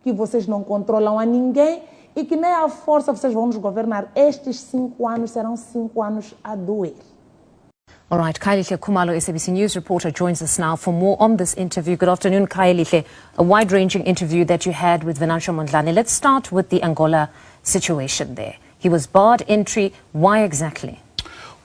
que vocês não controlam a ninguém e que nem à força vocês vão nos governar. Estes 5 anos serão 5 anos a doer. All right, Khayelihle Khumalo, SABC News reporter, joins us now for more on this interview. Good afternoon, Khayelihle. A wide-ranging interview that you had with Venancio Mondlane. Let's start with the Angola situation there. He was barred entry. Why exactly?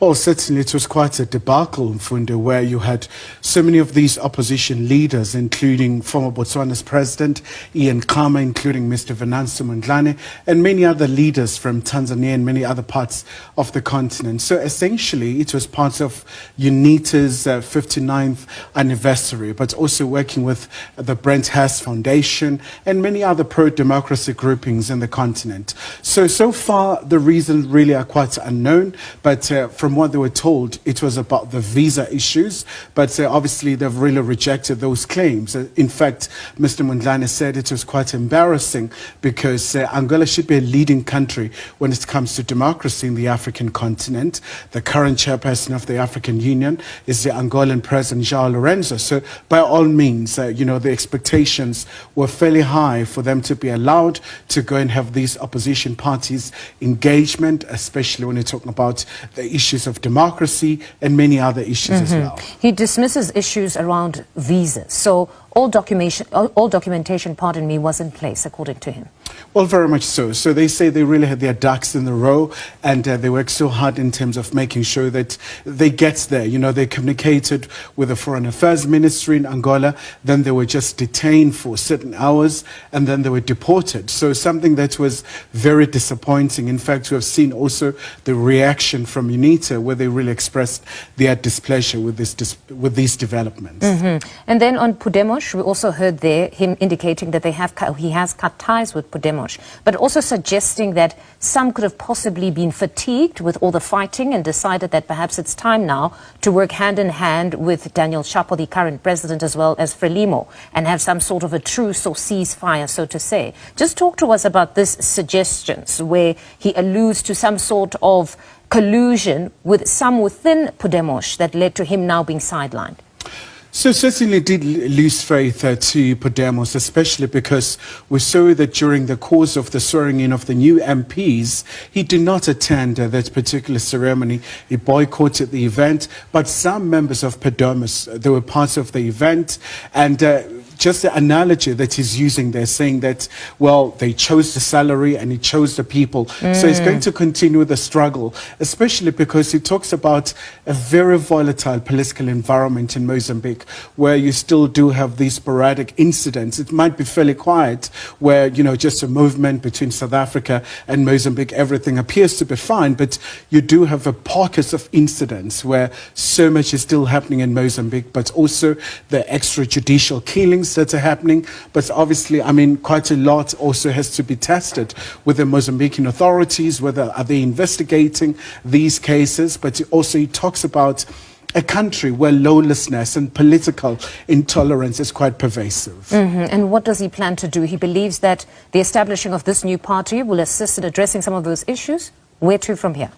Well, certainly it was quite a debacle, Mfundo, where you had so many of these opposition leaders, including former Botswana's president, Ian Khama, including Mr. Venancio Mondlane, and many other leaders from Tanzania and many other parts of the continent. So essentially, it was part of UNITA's 59th anniversary, but also working with the Brent Hess Foundation and many other pro-democracy groupings in the continent. So far, the reasons really are quite unknown, but from what they were told, it was about the visa issues, but obviously they've really rejected those claims. In fact, Mr. Mondlane said it was quite embarrassing because Angola should be a leading country when it comes to democracy in the African continent. The current chairperson of the African Union is the Angolan President, João Lourenço. So by all means, the expectations were fairly high for them to be allowed to go and have these opposition parties engagement, especially when you're talking about the issues of democracy and many other issues as well. He dismisses issues around visas. So all documentation, pardon me, was in place, according to him. Well, very much so. So they say they really had their ducks in the row, and they worked so hard in terms of making sure that they get there. They communicated with the Foreign Affairs Ministry in Angola, then they were just detained for certain hours, and then they were deported. So something that was very disappointing. In fact, we have seen also the reaction from UNITA, where they really expressed their displeasure with these developments. And then on Podemos, we also heard there him indicating that he has cut ties with Podemos, but also suggesting that some could have possibly been fatigued with all the fighting and decided that perhaps it's time now to work hand in hand with Daniel Chapo, the current president, as well as Frelimo, and have some sort of a truce or ceasefire, so to say. Just talk to us about this suggestions where he alludes to some sort of collusion with some within Podemos that led to him now being sidelined. So certainly did lose faith to Podemos, especially because we saw that during the course of the swearing in of the new MPs, he did not attend that particular ceremony. He boycotted the event, but some members of Podemos, they were part of the event, and just the analogy that he's using there, saying that, well, they chose the salary and he chose the people. So he's going to continue the struggle, especially because he talks about a very volatile political environment in Mozambique, where you still do have these sporadic incidents. It might be fairly quiet, where, just a movement between South Africa and Mozambique, everything appears to be fine, but you do have a pockets of incidents where so much is still happening in Mozambique, but also the extrajudicial killings that are happening. But obviously, quite a lot also has to be tested with the Mozambican authorities, whether are they investigating these cases. But he talks about a country where lawlessness and political intolerance is quite pervasive. And what does he plan to do? He believes that the establishing of this new party will assist in addressing some of those issues. Where to from here?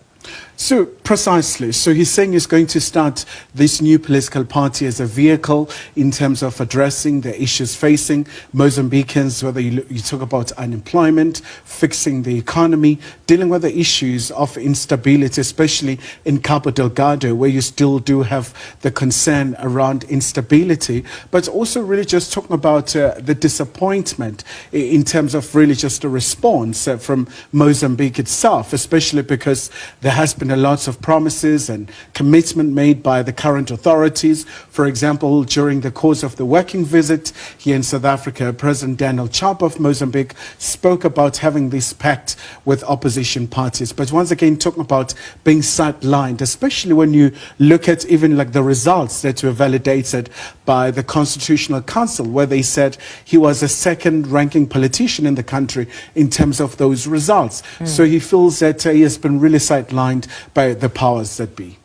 So precisely. So he's saying he's going to start this new political party as a vehicle in terms of addressing the issues facing Mozambicans, whether you talk about unemployment, fixing the economy, dealing with the issues of instability, especially in Cabo Delgado, where you still do have the concern around instability, but also really just talking about the disappointment in terms of really just a response from Mozambique itself, especially because there has been a lot of promises and commitment made by the current authorities. For example, during the course of the working visit here in South Africa, President Daniel Chapo of Mozambique spoke about having this pact with opposition parties. But once again, talking about being sidelined, especially when you look at even like the results that were validated by the Constitutional Council, where they said he was a second-ranking politician in the country in terms of those results. So he feels that he has been really sidelined by the powers that be.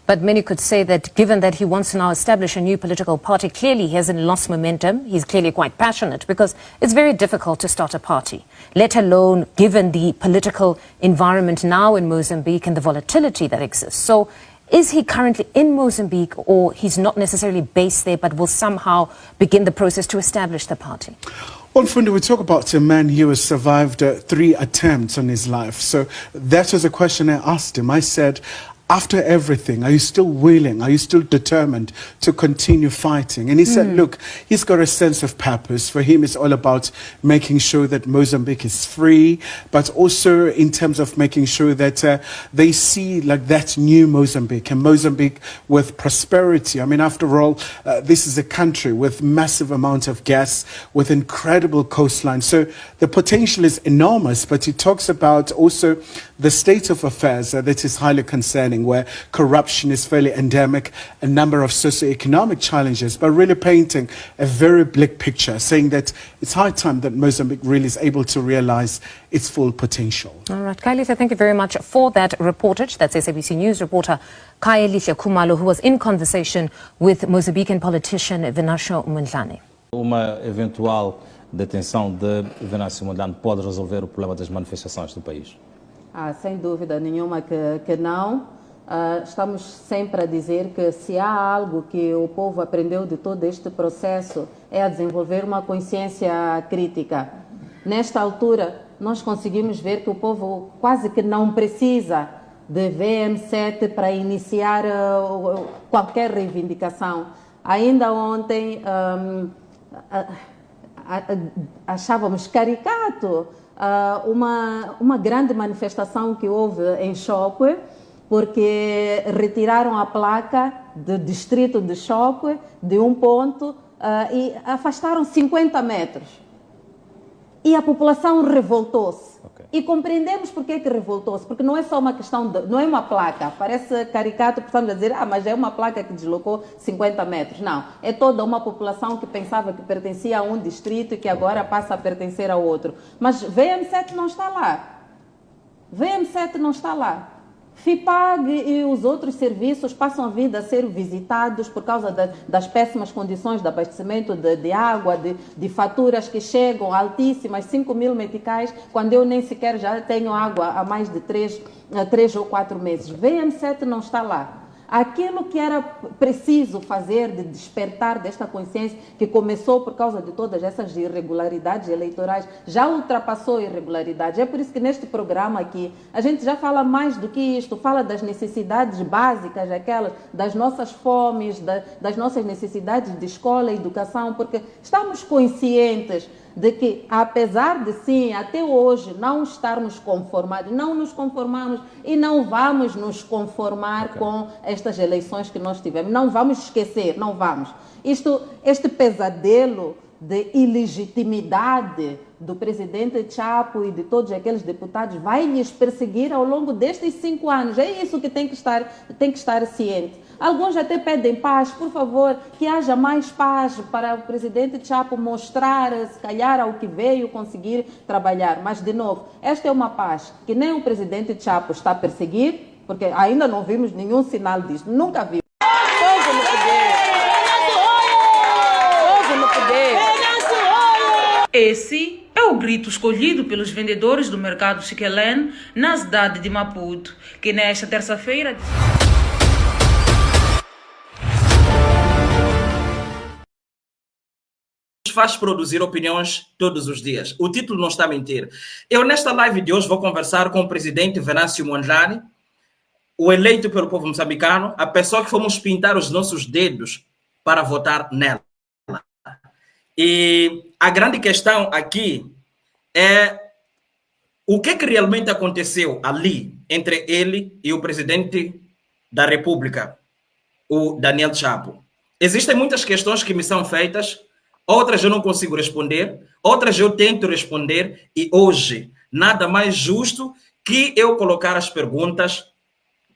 But many could say that given that he wants to now establish a new political party, clearly he hasn't lost momentum. He's clearly quite passionate, because it's very difficult to start a party, let alone given the political environment now in Mozambique and the volatility that exists. So is he currently in Mozambique, or he's not necessarily based there but will somehow begin the process to establish the party? Well, Fundi, we talk about a man who has survived 3 attempts on his life. So that was a question I asked him. I said, after everything, are you still willing? Are you still determined to continue fighting? And he said, look, he's got a sense of purpose. For him, it's all about making sure that Mozambique is free, but also in terms of making sure that they see like that new Mozambique, and Mozambique with prosperity. I mean, after all, this is a country with massive amount of gas, with incredible coastline. So the potential is enormous, but he talks about also the state of affairs that is highly concerning, where corruption is fairly endemic, a number of socioeconomic challenges, but really painting a very bleak picture, saying that it's high time that Mozambique really is able to realize its full potential. All right, Kaelihle, thank you very much for that reportage. That's SABC News reporter Kaelihle Khumalo, who was in conversation with Mozambican politician Venancio Mondlane. Uma eventual detenção de Venancio Mondlane pode resolver o problema das manifestações do país? Sem dúvida nenhuma que não. Estamos sempre a dizer que se há algo que o povo aprendeu de todo este processo é a desenvolver uma consciência crítica. Nesta altura, nós conseguimos ver que o povo quase que não precisa de VM7 para iniciar qualquer reivindicação. Ainda ontem achávamos caricato uma grande manifestação que houve em Choque, porque retiraram a placa do distrito de Choque de um ponto e afastaram 50 metros. E a população revoltou-se. Okay. E compreendemos porque que revoltou-se, porque não é só uma questão, não é uma placa, parece caricato, estamos a dizer, mas é uma placa que deslocou 50 metros. Não, é toda uma população que pensava que pertencia a um distrito e que agora passa a pertencer a outro. Mas VM7 não está lá. VM7 não está lá. FIPAG e os outros serviços passam a vida a ser visitados por causa das péssimas condições de abastecimento de água, de faturas que chegam altíssimas, 5.000 meticais, quando eu nem sequer já tenho água há mais de 3 ou 4 meses. VM7 não está lá. Aquilo que era preciso fazer de despertar desta consciência que começou por causa de todas essas irregularidades eleitorais, já ultrapassou irregularidades. É por isso que neste programa aqui a gente já fala mais do que isto, fala das necessidades básicas, aquelas das nossas fomes, das nossas necessidades de escola e educação, porque estamos conscientes de que, apesar de sim, até hoje, não estarmos conformados, não nos conformamos e não vamos nos conformar com estas eleições que nós tivemos. Não vamos esquecer, não vamos. Este pesadelo de ilegitimidade do presidente Chapo e de todos aqueles deputados vai lhes perseguir ao longo destes 5 anos. É isso que tem que estar ciente. Alguns até pedem paz, por favor, que haja mais paz para o presidente Chapo mostrar, se calhar, ao que veio conseguir trabalhar. Mas, de novo, esta é uma paz que nem o presidente Chapo está a perseguir, porque ainda não vimos nenhum sinal disto, nunca vimos. Povo no poder! Povo no poder! Esse é o grito escolhido pelos vendedores do mercado Chiquelene na cidade de Maputo, que nesta terça-feira faz produzir opiniões todos os dias. O título não está a mentir. Eu, nesta live de hoje, vou conversar com o presidente Venancio Mondlane, o eleito pelo povo moçambicano, a pessoa que fomos pintar os nossos dedos para votar nela. E a grande questão aqui é o que realmente aconteceu ali entre ele e o presidente da República, o Daniel Chapo. Existem muitas questões que me são feitas, outras eu não consigo responder, outras eu tento responder, e hoje nada mais justo que eu colocar as perguntas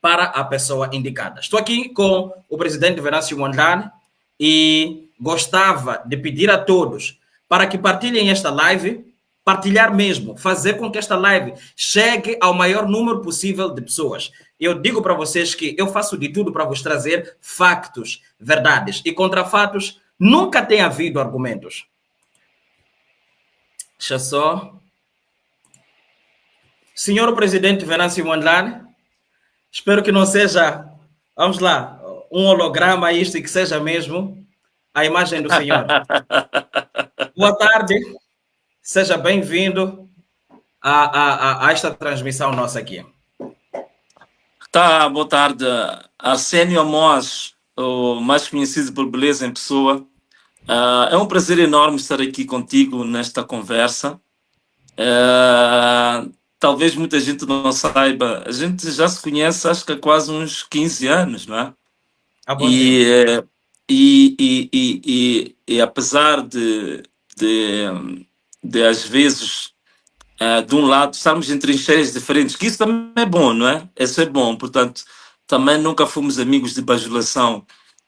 para a pessoa indicada. Estou aqui com o presidente Venancio Mondlane e gostava de pedir a todos para que partilhem esta live, partilhar mesmo, fazer com que esta live chegue ao maior número possível de pessoas. Eu digo para vocês que eu faço de tudo para vos trazer factos, verdades, e contra fatos nunca tem havido argumentos. Deixa só. Senhor presidente Venancio Mondlane, espero que não seja, vamos lá, um holograma isto e que seja mesmo a imagem do senhor. Boa tarde. seja bem-vindo a esta transmissão nossa aqui. Tá, boa tarde. Arsénio Amós, o mais conhecido por Beleza em Pessoa. É um prazer enorme estar aqui contigo nesta conversa. Talvez muita gente não saiba, a gente já se conhece acho que há quase uns 15 anos, não é? Há bom tempo. E apesar de às vezes de um lado estarmos em trincheiras diferentes, que isso também é bom, não é? Isso é bom, portanto, também nunca fomos amigos de bajulação.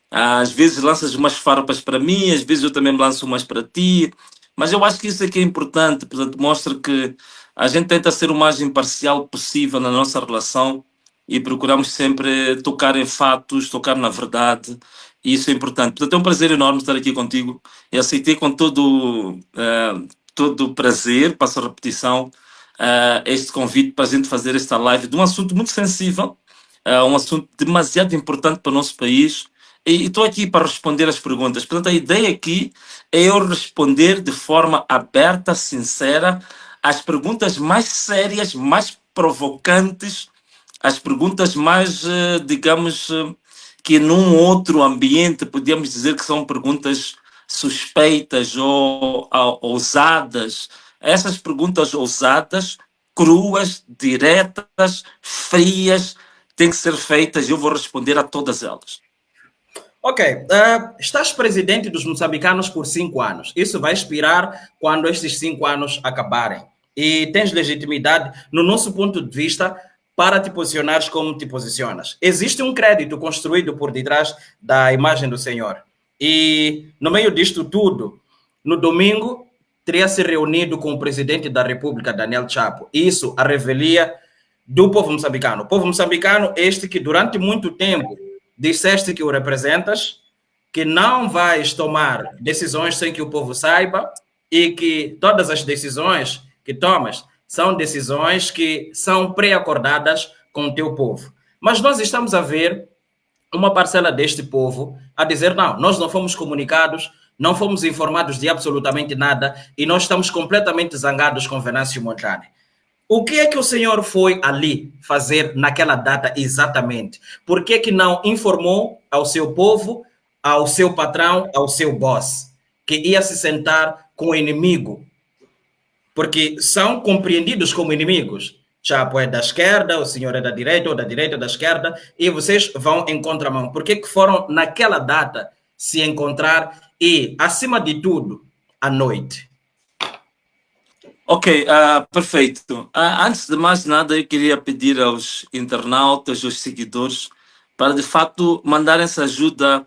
Às vezes lanças umas farpas para mim, às vezes eu também lanço umas para ti, mas eu acho que isso aqui é importante, portanto, mostra que a gente tenta ser o mais imparcial possível na nossa relação e procuramos sempre tocar em fatos, tocar na verdade, e isso é importante. Portanto, é um prazer enorme estar aqui contigo e aceitei com todo o prazer, passo a repetição, este convite para a gente fazer esta live de um assunto muito sensível, um assunto demasiado importante para o nosso país, e estou aqui para responder as perguntas. Portanto, a ideia aqui é eu responder de forma aberta, sincera, as perguntas mais sérias, mais provocantes, as perguntas mais, digamos, que num outro ambiente podíamos dizer que são perguntas suspeitas ou ousadas. Essas perguntas ousadas, cruas, diretas, frias, têm que ser feitas e eu vou responder a todas elas. Ok, estás presidente dos moçambicanos por 5 anos. Isso vai expirar quando estes 5 anos acabarem. E tens legitimidade, no nosso ponto de vista, para te posicionares como te posicionas. Existe um crédito construído por detrás da imagem do Senhor. E no meio disto tudo, no domingo, teria se reunido com o presidente da República, Daniel Chapo. Isso a revelia do povo moçambicano. O povo moçambicano, este que durante muito tempo disseste que o representas, que não vais tomar decisões sem que o povo saiba e que todas as decisões que tomas são decisões que são pré-acordadas com o teu povo. Mas nós estamos a ver uma parcela deste povo a dizer, não, nós não fomos comunicados, não fomos informados de absolutamente nada e nós estamos completamente zangados com Venâncio Mondlane. O que é que o senhor foi ali fazer naquela data exatamente? Por que que não informou ao seu povo, ao seu patrão, ao seu boss, que ia se sentar com o inimigo? Porque são compreendidos como inimigos. Chapo é da esquerda, o senhor é da direita, ou da direita da esquerda, e vocês vão em contramão. Por que que foram naquela data se encontrar e, acima de tudo, à noite? Ok, perfeito. Antes de mais nada, eu queria pedir aos internautas, aos seguidores, para de fato mandarem essa ajuda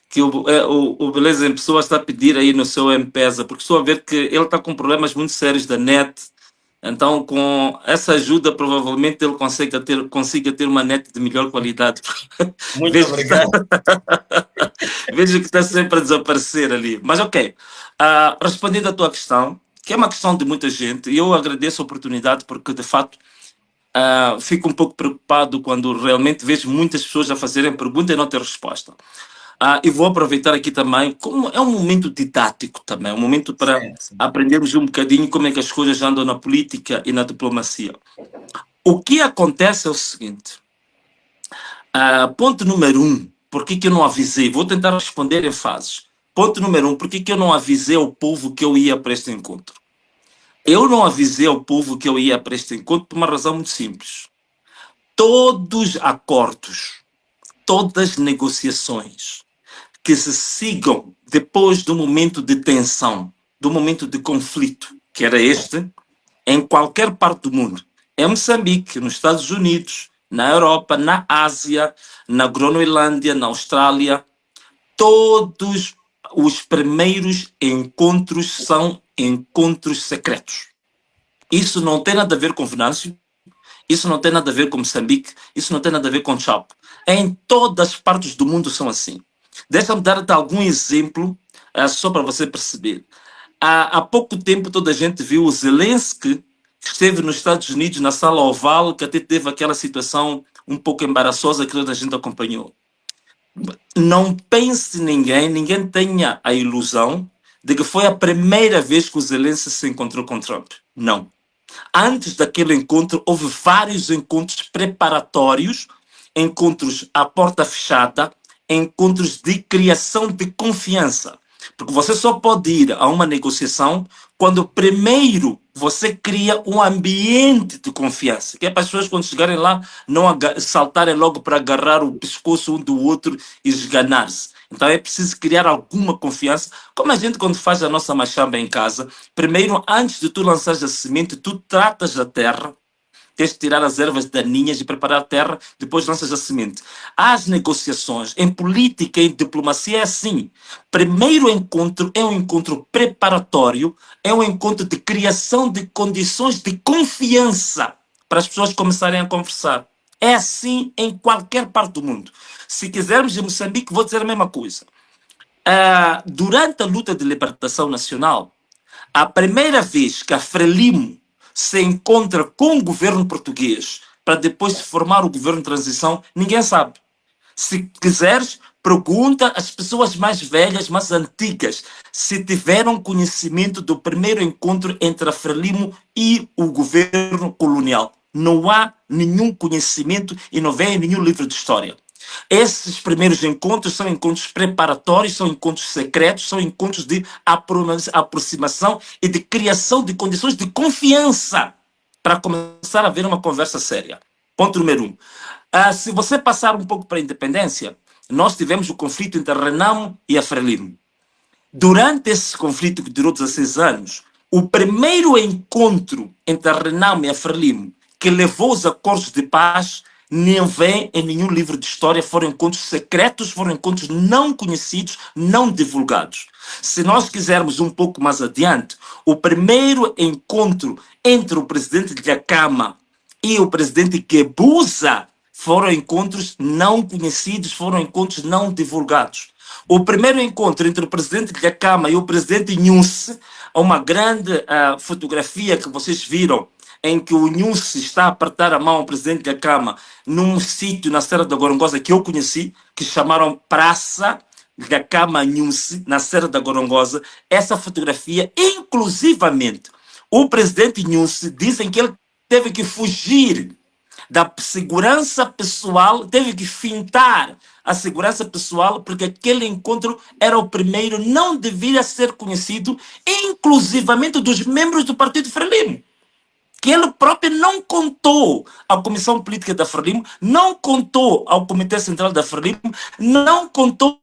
que o Beleza em Pessoa está a pedir aí no seu M-Pesa, porque estou a ver que ele está com problemas muito sérios da net. Então, com essa ajuda, provavelmente ele consiga ter uma net de melhor qualidade. Muito obrigado. Vejo que está sempre a desaparecer ali. Mas ok, respondendo à tua questão, que é uma questão de muita gente, e eu agradeço a oportunidade porque, de fato, fico um pouco preocupado quando realmente vejo muitas pessoas a fazerem pergunta e não ter resposta. E vou aproveitar aqui também, como é um momento didático também, um momento para aprendermos um bocadinho como é que as coisas andam na política e na diplomacia. O que acontece é o seguinte, ponto número 1, por que que eu não avisei? Vou tentar responder em fases. Ponto número 1, por que que eu não avisei ao povo que eu ia para este encontro? Eu não avisei ao povo que eu ia para este encontro por uma razão muito simples. Todos acordos, todas negociações que se sigam depois do momento de tensão, do momento de conflito, que era este, em qualquer parte do mundo, em Moçambique, nos Estados Unidos, na Europa, na Ásia, na Groenlândia, na Austrália, todos os primeiros encontros são encontros secretos. Isso não tem nada a ver com Venâncio, isso não tem nada a ver com Moçambique, isso não tem nada a ver com Chapo. Em todas as partes do mundo são assim. Deixa-me dar-te algum exemplo, só para você perceber. Há pouco tempo toda a gente viu o Zelensky, que esteve nos Estados Unidos, na sala oval, que até teve aquela situação um pouco embaraçosa que toda a gente acompanhou. Não pense ninguém tenha a ilusão de que foi a primeira vez que o Zelensky se encontrou com Trump. Não. Antes daquele encontro, houve vários encontros preparatórios, encontros à porta fechada, encontros de criação de confiança. Porque você só pode ir a uma negociação quando primeiro você cria um ambiente de confiança. Que é para as pessoas, quando chegarem lá, não saltarem logo para agarrar o pescoço um do outro e esganar-se. Então é preciso criar alguma confiança. Como a gente, quando faz a nossa machamba em casa, primeiro, antes de tu lançares a semente, tu tratas da terra, tens de tirar as ervas daninhas e preparar a terra, depois lanças a semente. As negociações, em política e em diplomacia, é assim. Primeiro encontro é um encontro preparatório, é um encontro de criação de condições de confiança para as pessoas começarem a conversar. É assim em qualquer parte do mundo. Se quisermos em Moçambique, vou dizer a mesma coisa. Durante a luta de libertação nacional, a primeira vez que a Frelimo se encontra com o governo português para depois se formar o governo de transição, ninguém sabe. Se quiseres, pergunta às pessoas mais velhas, mais antigas, se tiveram conhecimento do primeiro encontro entre a Frelimo e o governo colonial. Não há nenhum conhecimento e não vem em nenhum livro de história. Esses primeiros encontros são encontros preparatórios, são encontros secretos, são encontros de aproximação e de criação de condições de confiança para começar a haver uma conversa séria. Ponto número 1. Se você passar um pouco para a independência, nós tivemos o conflito entre a Renamo e a Frelimo. Durante esse conflito que durou 16 anos, o primeiro encontro entre a Renamo e a Frelimo que levou os acordos de paz nem vem em nenhum livro de história, foram encontros secretos, foram encontros não conhecidos, não divulgados. Se nós quisermos um pouco mais adiante, o primeiro encontro entre o presidente Dhlakama e o presidente Guebuza foram encontros não conhecidos, foram encontros não divulgados. O primeiro encontro entre o presidente Dhlakama e o presidente Nyusi, uma grande fotografia que vocês viram, em que o Nyusi está a apertar a mão ao presidente da Câmara num sítio na Serra da Gorongosa que eu conheci, que chamaram Praça da Câmara Nyusi, na Serra da Gorongosa. Essa fotografia, inclusivamente, o presidente Nyusi, dizem que ele teve que fugir da segurança pessoal, teve que fintar a segurança pessoal, porque aquele encontro era o primeiro, não deveria ser conhecido, inclusivamente dos membros do Partido Frelimo. Que ele próprio não contou à Comissão Política da Frelimo, não contou ao Comitê Central da Frelimo, não contou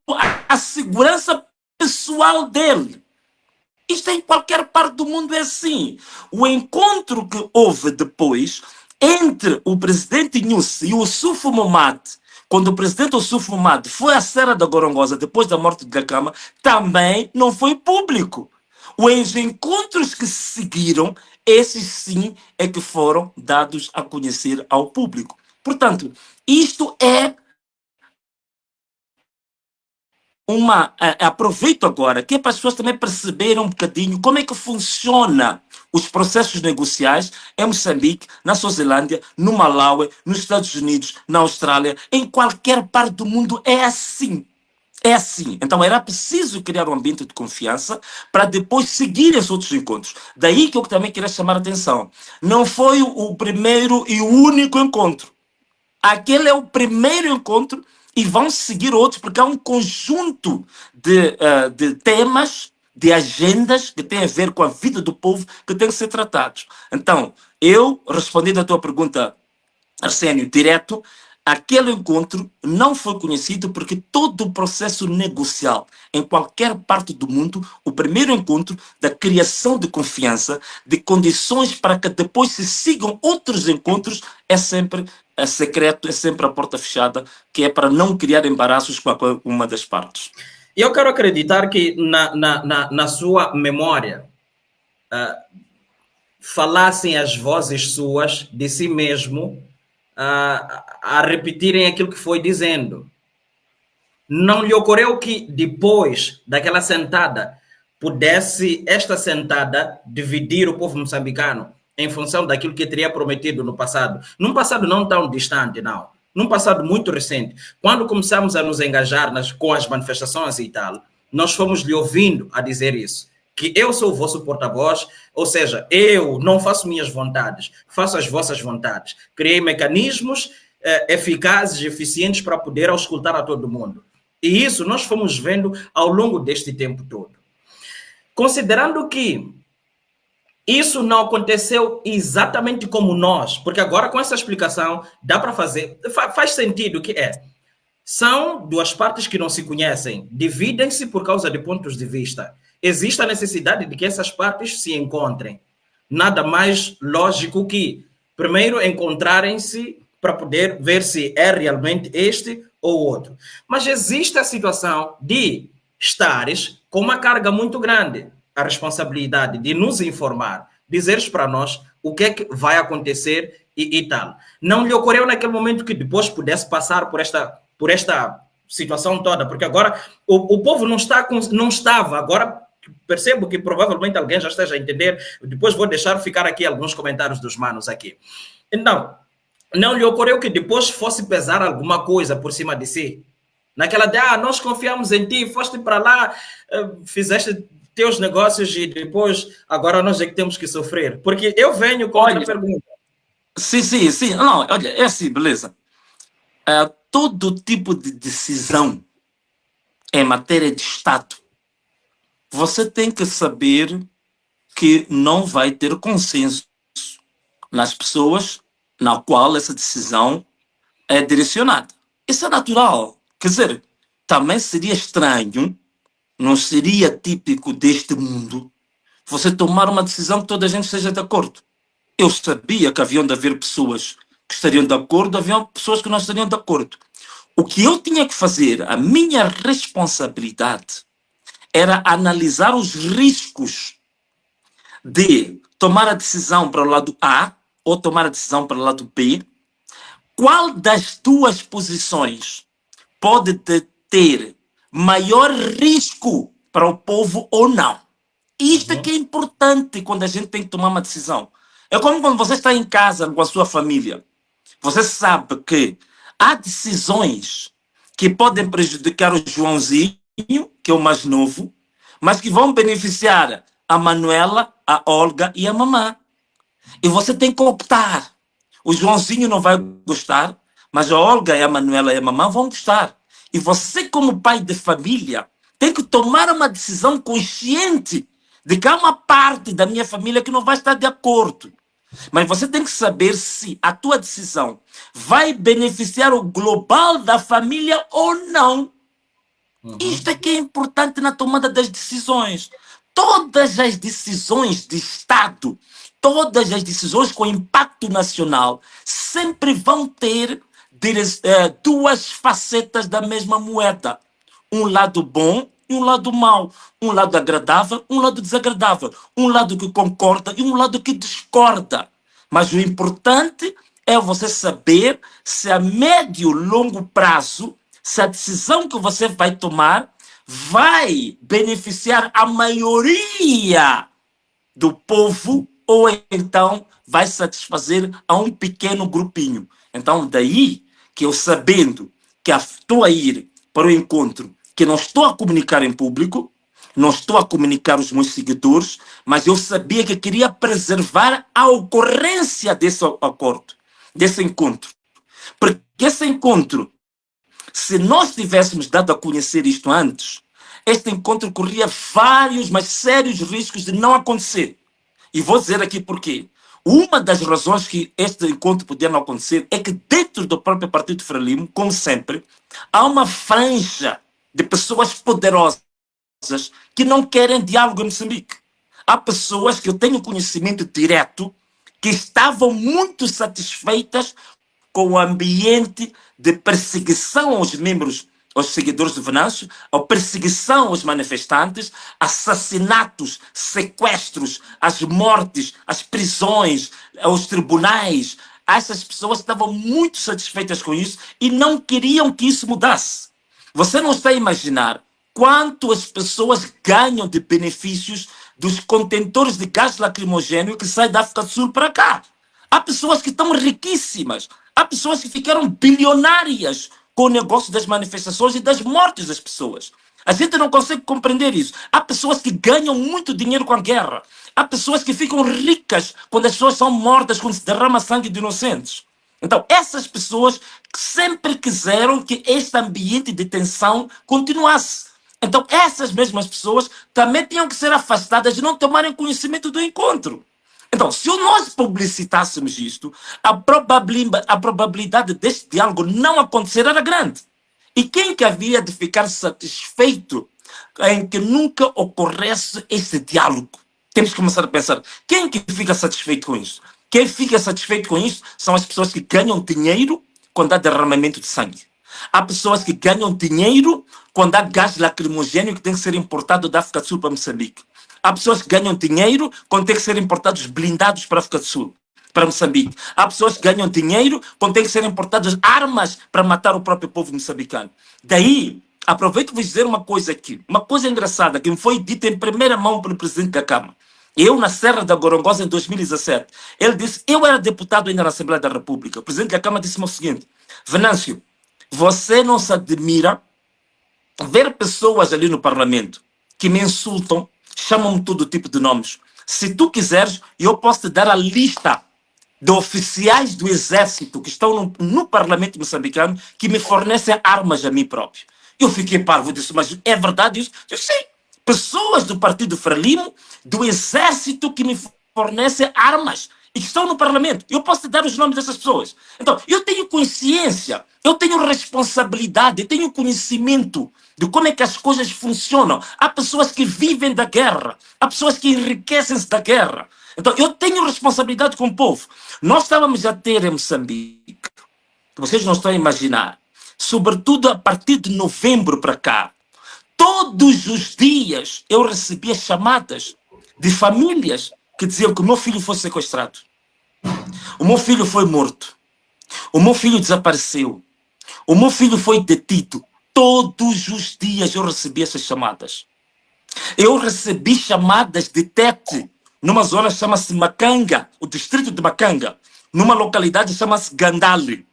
à segurança pessoal dele. Isto em qualquer parte do mundo é assim. O encontro que houve depois entre o presidente Nyusi e o Ossufo Momad, quando o presidente Ossufo Momad foi à Serra da Gorongosa depois da morte de Dhlakama, também não foi público. Os encontros que se seguiram, esses sim é que foram dados a conhecer ao público. Portanto, isto é aproveito agora, que é para as pessoas também perceberem um bocadinho como é que funciona os processos negociais em Moçambique, na Suazilândia, no Malawi, nos Estados Unidos, na Austrália, em qualquer parte do mundo é assim. É assim. Então era preciso criar um ambiente de confiança para depois seguir esses outros encontros. Daí que eu também queria chamar a atenção. Não foi o primeiro e o único encontro. Aquele é o primeiro encontro e vão seguir outros, porque há um conjunto de temas, de agendas que têm a ver com a vida do povo que têm que ser tratados. Então, eu, respondendo à tua pergunta, Arsénio, direto, aquele encontro não foi conhecido porque todo o processo negocial em qualquer parte do mundo, o primeiro encontro da criação de confiança, de condições para que depois se sigam outros encontros, é sempre secreto, é sempre a porta fechada, que é para não criar embaraços com uma das partes. Eu quero acreditar que na sua memória falassem as vozes suas de si mesmo a repetirem aquilo que foi dizendo. Não lhe ocorreu que depois daquela sentada pudesse esta sentada dividir o povo moçambicano em função daquilo que teria prometido no passado? Num passado não tão distante, não. Num passado muito recente. Quando começamos a nos engajar com as manifestações e tal, nós fomos lhe ouvindo a dizer isso. que eu sou o vosso porta-voz, ou seja, eu não faço minhas vontades, faço as vossas vontades. Criei mecanismos eficazes e eficientes para poder auscultar a todo mundo. E isso nós fomos vendo ao longo deste tempo todo. Considerando que isso não aconteceu exatamente como nós, porque agora com essa explicação dá para fazer, faz sentido que são duas partes que não se conhecem, dividem-se por causa de pontos de vista. Existe a necessidade de que essas partes se encontrem. Nada mais lógico que, primeiro, encontrarem-se para poder ver se é realmente este ou outro. Mas existe a situação de estares com uma carga muito grande, a responsabilidade de nos informar, dizeres para nós o que é que vai acontecer e tal. Não lhe ocorreu naquele momento que depois pudesse passar por esta situação toda, porque agora o povo não estava, agora percebo que provavelmente alguém já esteja a entender, depois vou deixar ficar aqui alguns comentários dos manos aqui. Então, não lhe ocorreu que depois fosse pesar alguma coisa por cima de si? Naquela de, nós confiamos em ti, foste para lá, fizeste teus negócios e depois, agora nós é que temos que sofrer. Porque eu venho com outra pergunta. Sim. Não, olha, é assim, beleza. Todo tipo de decisão em matéria de Estado, você tem que saber que não vai ter consenso nas pessoas na qual essa decisão é direcionada. Isso é natural. Quer dizer, também seria estranho, não seria típico deste mundo, você tomar uma decisão que toda a gente esteja de acordo. Eu sabia que haviam de haver pessoas que estariam de acordo, haviam pessoas que não estariam de acordo. O que eu tinha que fazer, a minha responsabilidade, era analisar os riscos de tomar a decisão para o lado A ou tomar a decisão para o lado B. Qual das duas posições pode ter maior risco para o povo ou não? Isto é que é importante quando a gente tem que tomar uma decisão. É como quando você está em casa com a sua família. Você sabe que há decisões que podem prejudicar o Joãozinho, que é o mais novo, mas que vão beneficiar a Manuela, a Olga e a mamã. E você tem que optar. O Joãozinho não vai gostar, mas a Olga e a Manuela e a mamã vão gostar. E você, como pai de família, tem que tomar uma decisão consciente de que há uma parte da minha família que não vai estar de acordo. Mas você tem que saber se a tua decisão vai beneficiar o global da família ou não. Isto é que é importante na tomada das decisões. Todas as decisões de Estado, todas as decisões com impacto nacional, sempre vão ter duas facetas da mesma moeda. Um lado bom e um lado mau. Um lado agradável, um lado desagradável. Um lado que concorda e um lado que discorda. Mas o importante é você saber se a médio e longo prazo, se a decisão que você vai tomar vai beneficiar a maioria do povo ou então vai satisfazer a um pequeno grupinho. Então, daí que eu, sabendo que estou a ir para o encontro, que não estou a comunicar em público, não estou a comunicar os meus seguidores, mas eu sabia que queria preservar a ocorrência desse acordo, desse encontro. Porque esse encontro, se nós tivéssemos dado a conhecer isto antes, este encontro corria vários, mas sérios riscos de não acontecer. E vou dizer aqui porquê. Uma das razões que este encontro podia não acontecer é que dentro do próprio Partido Frelimo, como sempre, há uma franja de pessoas poderosas que não querem diálogo em Moçambique. Há pessoas que eu tenho conhecimento direto que estavam muito satisfeitas com o ambiente de perseguição aos membros, aos seguidores do Venâncio, a perseguição aos manifestantes, assassinatos, sequestros, as mortes, as prisões, os tribunais. Essas pessoas estavam muito satisfeitas com isso e não queriam que isso mudasse. Você não está a imaginar quanto as pessoas ganham de benefícios dos contentores de gás lacrimogêneo que saem da África do Sul para cá. Há pessoas que estão riquíssimas. Há pessoas que ficaram bilionárias com o negócio das manifestações e das mortes das pessoas. A gente não consegue compreender isso. Há pessoas que ganham muito dinheiro com a guerra. Há pessoas que ficam ricas quando as pessoas são mortas, quando se derrama sangue de inocentes. Então, essas pessoas sempre quiseram que este ambiente de tensão continuasse. Então, essas mesmas pessoas também tinham que ser afastadas de não tomarem conhecimento do encontro. Então, se nós publicitássemos isto, a probabilidade deste diálogo não acontecer era grande. E quem que havia de ficar satisfeito em que nunca ocorresse esse diálogo? Temos que começar a pensar, quem que fica satisfeito com isso? Quem fica satisfeito com isso são as pessoas que ganham dinheiro quando há derramamento de sangue. Há pessoas que ganham dinheiro quando há gás lacrimogêneo que tem que ser importado da África do Sul para Moçambique. Há pessoas que ganham dinheiro quando tem que ser importados blindados para a África do Sul, para Moçambique. Há pessoas que ganham dinheiro quando tem que ser importadas armas para matar o próprio povo moçambicano. Daí, aproveito para vos dizer uma coisa aqui. Uma coisa engraçada que me foi dita em primeira mão pelo presidente da Câmara. Eu, na Serra da Gorongosa, em 2017, ele disse, eu era deputado ainda na Assembleia da República. O presidente da Câmara disse-me o seguinte, Venâncio, você não se admira ver pessoas ali no Parlamento que me insultam, chamam-me todo tipo de nomes. Se tu quiseres, eu posso te dar a lista de oficiais do Exército que estão no Parlamento moçambicano que me fornecem armas a mim próprio. Eu fiquei parvo e disse, mas é verdade isso? Eu sei. Pessoas do Partido Frelimo, do Exército que me fornecem armas e que estão no Parlamento. Eu posso te dar os nomes dessas pessoas. Então, eu tenho consciência, eu tenho responsabilidade, eu tenho conhecimento de como é que as coisas funcionam. Há pessoas que vivem da guerra, há pessoas que enriquecem-se da guerra. Então, eu tenho responsabilidade com o povo. Nós estávamos a ter em Moçambique, que vocês não estão a imaginar, sobretudo a partir de novembro para cá, todos os dias eu recebia chamadas de famílias que diziam que o meu filho foi sequestrado. O meu filho foi morto. O meu filho desapareceu. O meu filho foi detido. Todos os dias eu recebia essas chamadas. Eu recebi chamadas de Tete, numa zona que chama-se Macanga, o distrito de Macanga, numa localidade que chama-se Gandale.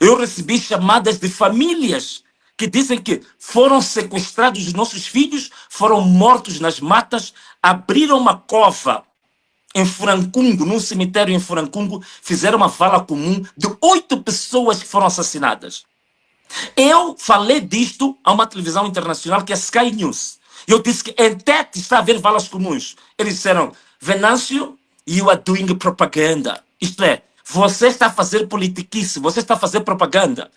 Eu recebi chamadas de famílias que dizem que foram sequestrados os nossos filhos, foram mortos nas matas, abriram uma cova em Furancungo, num cemitério em Furancungo, fizeram uma vala comum de 8 pessoas que foram assassinadas. Eu falei disto a uma televisão internacional que é Sky News. Eu disse que em Tete está a haver valas comuns. Eles disseram, Venâncio, you are doing propaganda. Isto é, você está a fazer politiquice, você está a fazer propaganda.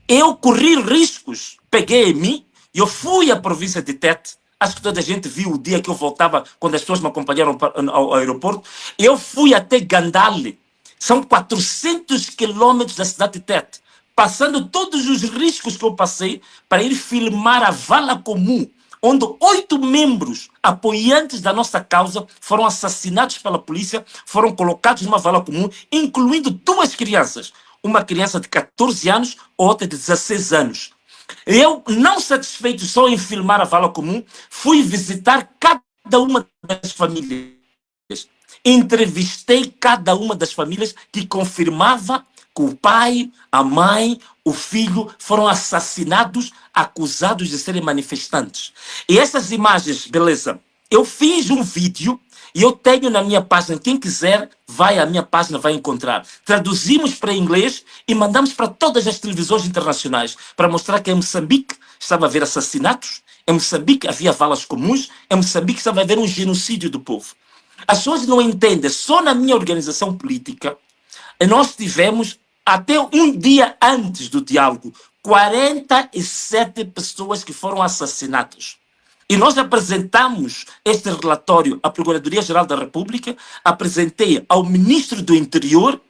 Eu corri riscos, peguei em mim, eu fui à província de Tete. Acho que toda a gente viu o dia que eu voltava, quando as pessoas me acompanharam ao aeroporto. Eu fui até Gandale. São 400 quilômetros da cidade de Tete. Passando todos os riscos que eu passei para ir filmar a vala comum, onde 8 membros apoiantes da nossa causa foram assassinados pela polícia, foram colocados numa vala comum, incluindo 2 crianças. Uma criança de 14 anos, outra de 16 anos. Eu, não satisfeito só em filmar a vala comum, fui visitar cada uma das famílias. Entrevistei cada uma das famílias que confirmava que o pai, a mãe, o filho foram assassinados, acusados de serem manifestantes. E essas imagens, beleza, eu fiz um vídeo e eu tenho na minha página, quem quiser, vai à minha página, vai encontrar. Traduzimos para inglês e mandamos para todas as televisões internacionais para mostrar que em Moçambique estava a haver assassinatos, em Moçambique havia valas comuns, em Moçambique estava a haver um genocídio do povo. As pessoas não entendem, só na minha organização política, nós tivemos, até um dia antes do diálogo, 47 pessoas que foram assassinadas. E nós apresentamos este relatório à Procuradoria-Geral da República, apresentei ao Ministro do Interior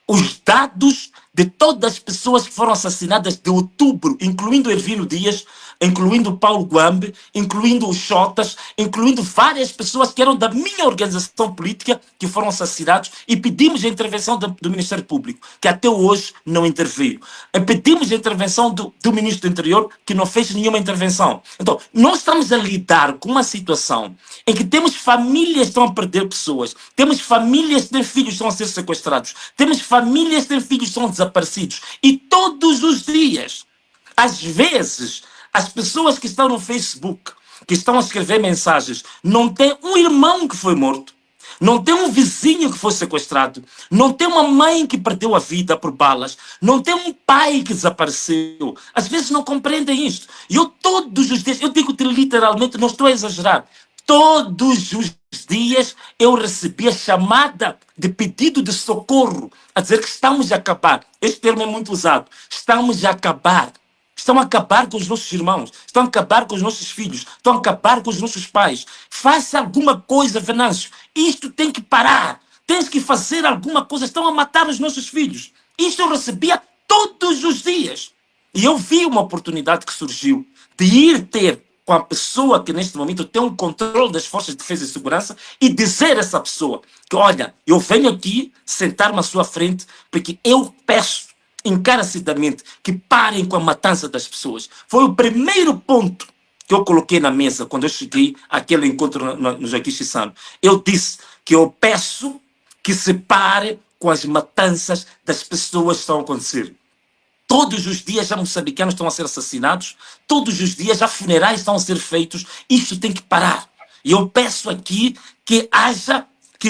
os dados de todas as pessoas que foram assassinadas de outubro, incluindo Ervino Dias, incluindo Paulo Guambe, incluindo os Xotas, incluindo várias pessoas que eram da minha organização política que foram assassinados, e pedimos a intervenção do Ministério Público, que até hoje não interveio. E pedimos a intervenção do Ministro do Interior, que não fez nenhuma intervenção. Então, nós estamos a lidar com uma situação em que temos famílias que estão a perder pessoas, temos famílias que têm filhos que estão a ser sequestrados, temos famílias que têm filhos que estão desaparecidos, e todos os dias, às vezes, As pessoas que estão no Facebook, que estão a escrever mensagens, não tem um irmão que foi morto, não tem um vizinho que foi sequestrado, não tem uma mãe que perdeu a vida por balas, não tem um pai que desapareceu. Às vezes não compreendem isto. E eu todos os dias, eu digo-te literalmente, não estou a exagerar, todos os dias eu recebia chamada de pedido de socorro, a dizer que estamos a acabar. Este termo é muito usado. Estamos a acabar. Estão a acabar com os nossos irmãos, estão a acabar com os nossos filhos, estão a acabar com os nossos pais. Faça alguma coisa, Venâncio. Isto tem que parar. Tens que fazer alguma coisa. Estão a matar os nossos filhos. Isto eu recebia todos os dias. E eu vi uma oportunidade que surgiu de ir ter com a pessoa que neste momento tem um controle das forças de defesa e segurança e dizer a essa pessoa que, olha, eu venho aqui sentar-me à sua frente porque eu peço encarecidamente que parem com a matança das pessoas. Foi o primeiro ponto que eu coloquei na mesa quando eu cheguei àquele encontro no Joaquim Chissano. Eu disse que eu peço que se pare com as matanças das pessoas que estão a acontecer. Todos os dias já moçambicanos estão a ser assassinados, todos os dias já funerais estão a ser feitos. Isso tem que parar. E eu peço aqui que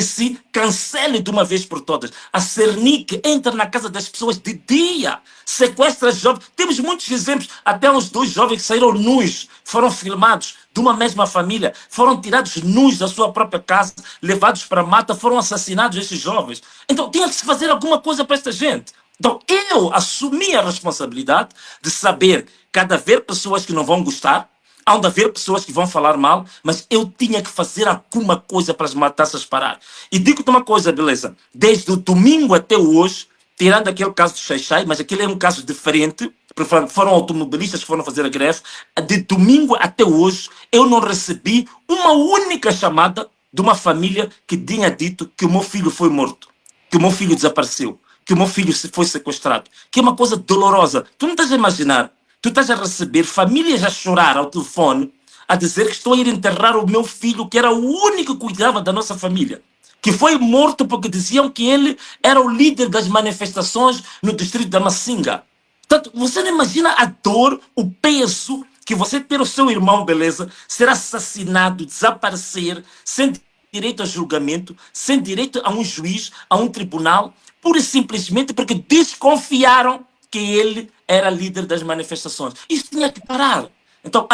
se cancele de uma vez por todas. A Cernic entra na casa das pessoas de dia, sequestra jovens. Temos muitos exemplos, até uns 2 jovens que saíram nus, foram filmados de uma mesma família, foram tirados nus da sua própria casa, levados para a mata, foram assassinados esses jovens. Então tinha que se fazer alguma coisa para esta gente. Então eu assumi a responsabilidade de saber que há de haver pessoas que não vão gostar, há de haver pessoas que vão falar mal, mas eu tinha que fazer alguma coisa para as matanças parar. E digo-te uma coisa, beleza? Desde o domingo até hoje, tirando aquele caso do Xai-Xai, mas aquele é um caso diferente, porque foram automobilistas que foram fazer a greve, de domingo até hoje, eu não recebi uma única chamada de uma família que tinha dito que o meu filho foi morto, que o meu filho desapareceu, que o meu filho foi sequestrado, que é uma coisa dolorosa. Tu não estás a imaginar. Tu estás a receber famílias a chorar ao telefone, a dizer que estou a ir enterrar o meu filho, que era o único que cuidava da nossa família, que foi morto porque diziam que ele era o líder das manifestações no distrito da Massinga. Portanto, você não imagina a dor, o peso que você ter o seu irmão, beleza, ser assassinado, desaparecer, sem direito a julgamento, sem direito a um juiz, a um tribunal, pura e simplesmente porque desconfiaram que ele era líder das manifestações. Isso tinha que parar. Então,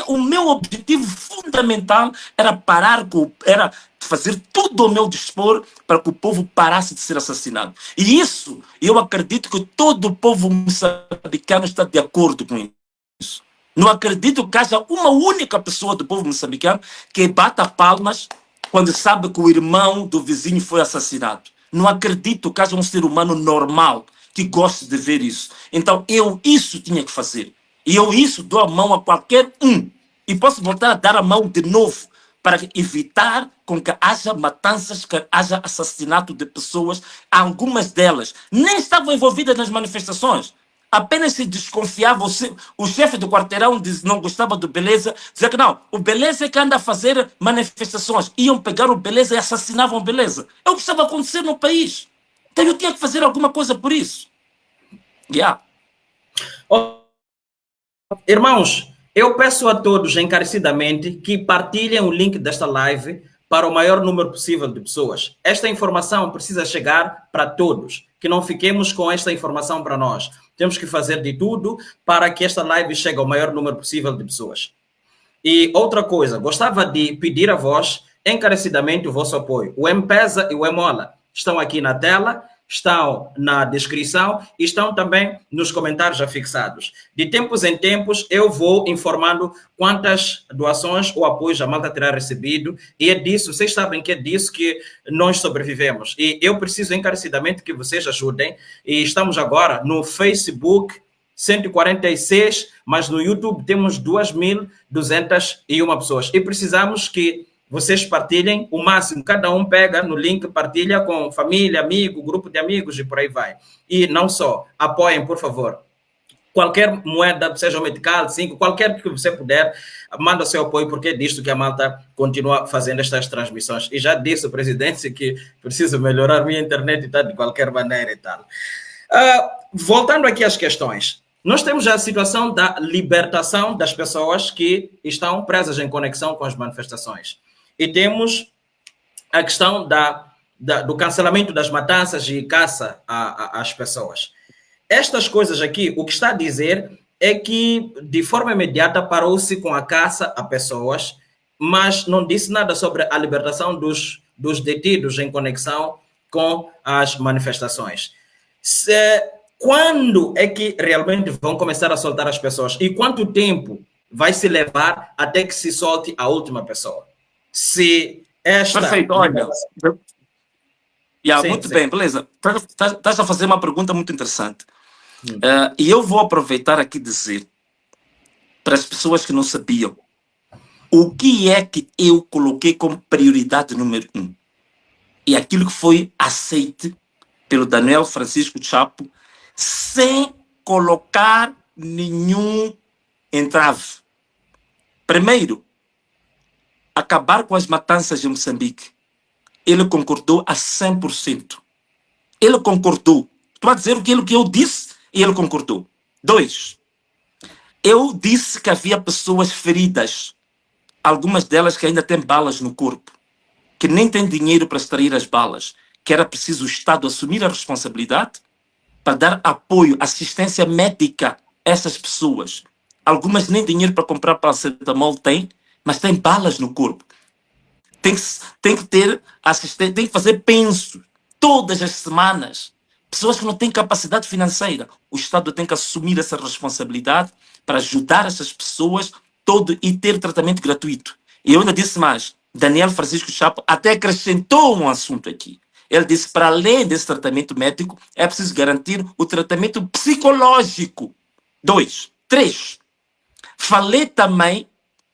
o meu objetivo fundamental era era fazer tudo ao meu dispor para que o povo parasse de ser assassinado. E isso, eu acredito que todo o povo moçambicano está de acordo com isso. Não acredito que haja uma única pessoa do povo moçambicano que bata palmas quando sabe que o irmão do vizinho foi assassinado. Não acredito que haja um ser humano normal que goste de ver isso. Então, isso tinha que fazer. E isso dou a mão a qualquer um. E posso voltar a dar a mão de novo para evitar com que haja matanças, que haja assassinato de pessoas. Algumas delas nem estavam envolvidas nas manifestações. Apenas se desconfiava. O chefe do quarteirão não gostava do Beleza. Dizia que não, o Beleza é que anda a fazer manifestações. Iam pegar o Beleza e assassinavam o Beleza. É o que estava a acontecer no país. Então eu tinha que fazer alguma coisa por isso. Yeah. Irmãos, eu peço a todos encarecidamente que partilhem o link desta live para o maior número possível de pessoas. Esta informação precisa chegar para todos, que não fiquemos com esta informação para nós. Temos que fazer de tudo para que esta live chegue ao maior número possível de pessoas. E outra coisa, gostava de pedir a vós encarecidamente o vosso apoio. O M-Pesa e o Emola estão aqui na tela, estão na descrição e estão também nos comentários afixados. De tempos em tempos, eu vou informando quantas doações ou apoios a Malta terá recebido, e é disso, vocês sabem que é disso que nós sobrevivemos. E eu preciso encarecidamente que vocês ajudem, e estamos agora no Facebook, 146, mas no YouTube temos 2.201 pessoas, e precisamos que vocês partilhem o máximo, cada um pega no link, partilha com família, amigo, grupo de amigos e por aí vai. E não só, apoiem, por favor. Qualquer moeda, seja o Medical, 5, qualquer que você puder, manda seu apoio, porque é disto que a Malta continua fazendo estas transmissões. E já disse o presidente que preciso melhorar minha internet e tal, de qualquer maneira e tal. Voltando aqui às questões. Nós temos a situação da libertação das pessoas que estão presas em conexão com as manifestações. E temos a questão do cancelamento das matanças e caça às pessoas. Estas coisas aqui, o que está a dizer é que, de forma imediata, parou-se com a caça a pessoas, mas não disse nada sobre a libertação dos detidos em conexão com as manifestações. Quando é que realmente vão começar a soltar as pessoas? E quanto tempo vai se levar até que se solte a última pessoa? Se esta... Perfeito, olha. Sim, muito sim. bem, beleza. Estás a fazer uma pergunta muito interessante. E eu vou aproveitar aqui e dizer para as pessoas que não sabiam o que é que eu coloquei como prioridade número 1. E aquilo que foi aceite pelo Daniel Francisco Chapo sem colocar nenhum entrave. Primeiro, acabar com as matanças em Moçambique. Ele concordou a 100%. Ele concordou. Estou a dizer o que eu disse e ele concordou. 2. Eu disse que havia pessoas feridas, algumas delas que ainda têm balas no corpo, que nem têm dinheiro para extrair as balas, que era preciso o Estado assumir a responsabilidade para dar apoio, assistência médica a essas pessoas. Algumas nem dinheiro para comprar paracetamol têm, mas têm balas no corpo. Tem que ter assistência, tem que fazer penso todas as semanas. Pessoas que não têm capacidade financeira. O Estado tem que assumir essa responsabilidade para ajudar essas pessoas e ter tratamento gratuito. E eu ainda disse mais, Daniel Francisco Chapo até acrescentou um assunto aqui. Ele disse, para além desse tratamento médico, é preciso garantir o tratamento psicológico. 2. 3. Falei também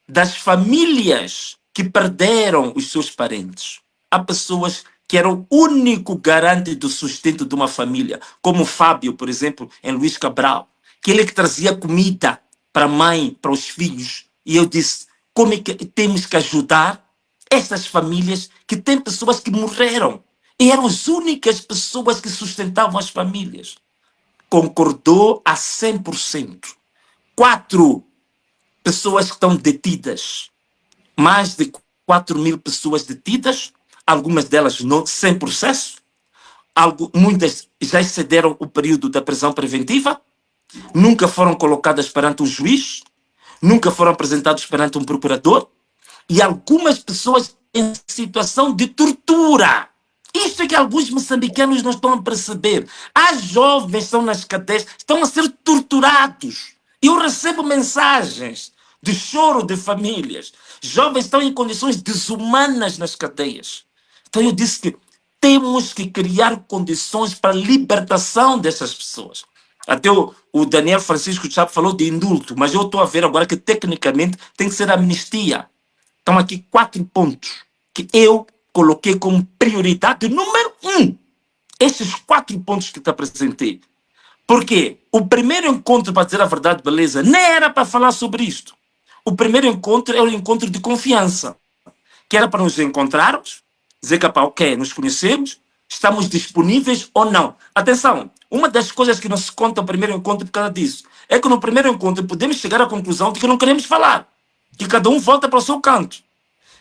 das famílias que perderam os seus parentes. Há pessoas que eram o único garante do sustento de uma família, como o Fábio, por exemplo, em Luís Cabral, que ele que trazia comida para a mãe, para os filhos. E eu disse, como é que temos que ajudar essas famílias que têm pessoas que morreram? E eram as únicas pessoas que sustentavam as famílias. Concordou a 100%. 4. Pessoas que estão detidas. Mais de 4.000 pessoas detidas, algumas delas sem processo, muitas já excederam o período da prisão preventiva, nunca foram colocadas perante um juiz, nunca foram apresentados perante um procurador, e algumas pessoas em situação de tortura. Isto é que alguns moçambicanos não estão a perceber. Há jovens que estão nas cadeias, estão a ser torturados. Eu recebo mensagens de choro de famílias. Jovens estão em condições desumanas nas cadeias. Então eu disse que temos que criar condições para a libertação dessas pessoas. Até o Daniel Francisco Chapo falou de indulto, mas eu estou a ver agora que tecnicamente tem que ser amnistia. Estão aqui 4 pontos que eu coloquei como prioridade número 1. Esses 4 pontos que te apresentei. Porque o primeiro encontro, para dizer a verdade, beleza, nem era para falar sobre isto. O primeiro encontro era um encontro de confiança, que era para nos encontrarmos, dizer que, ok, nos conhecemos, estamos disponíveis ou não. Atenção, uma das coisas que não se conta no primeiro encontro por causa disso, é que no primeiro encontro podemos chegar à conclusão de que não queremos falar, que cada um volta para o seu canto.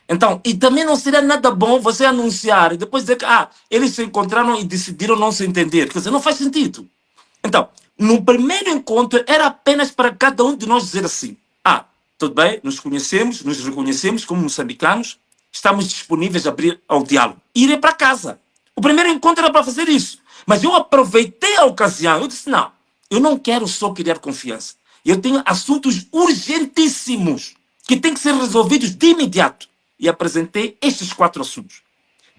Então, e também não seria nada bom você anunciar e depois dizer que eles se encontraram e decidiram não se entender. Quer dizer, não faz sentido. Então, no primeiro encontro era apenas para cada um de nós dizer assim, tudo bem, nos conhecemos, nos reconhecemos como moçambicanos, estamos disponíveis a abrir ao diálogo. E irem para casa. O primeiro encontro era para fazer isso. Mas eu aproveitei a ocasião. Eu disse, não, eu não quero só criar confiança. Eu tenho assuntos urgentíssimos que têm que ser resolvidos de imediato. E apresentei estes 4 assuntos.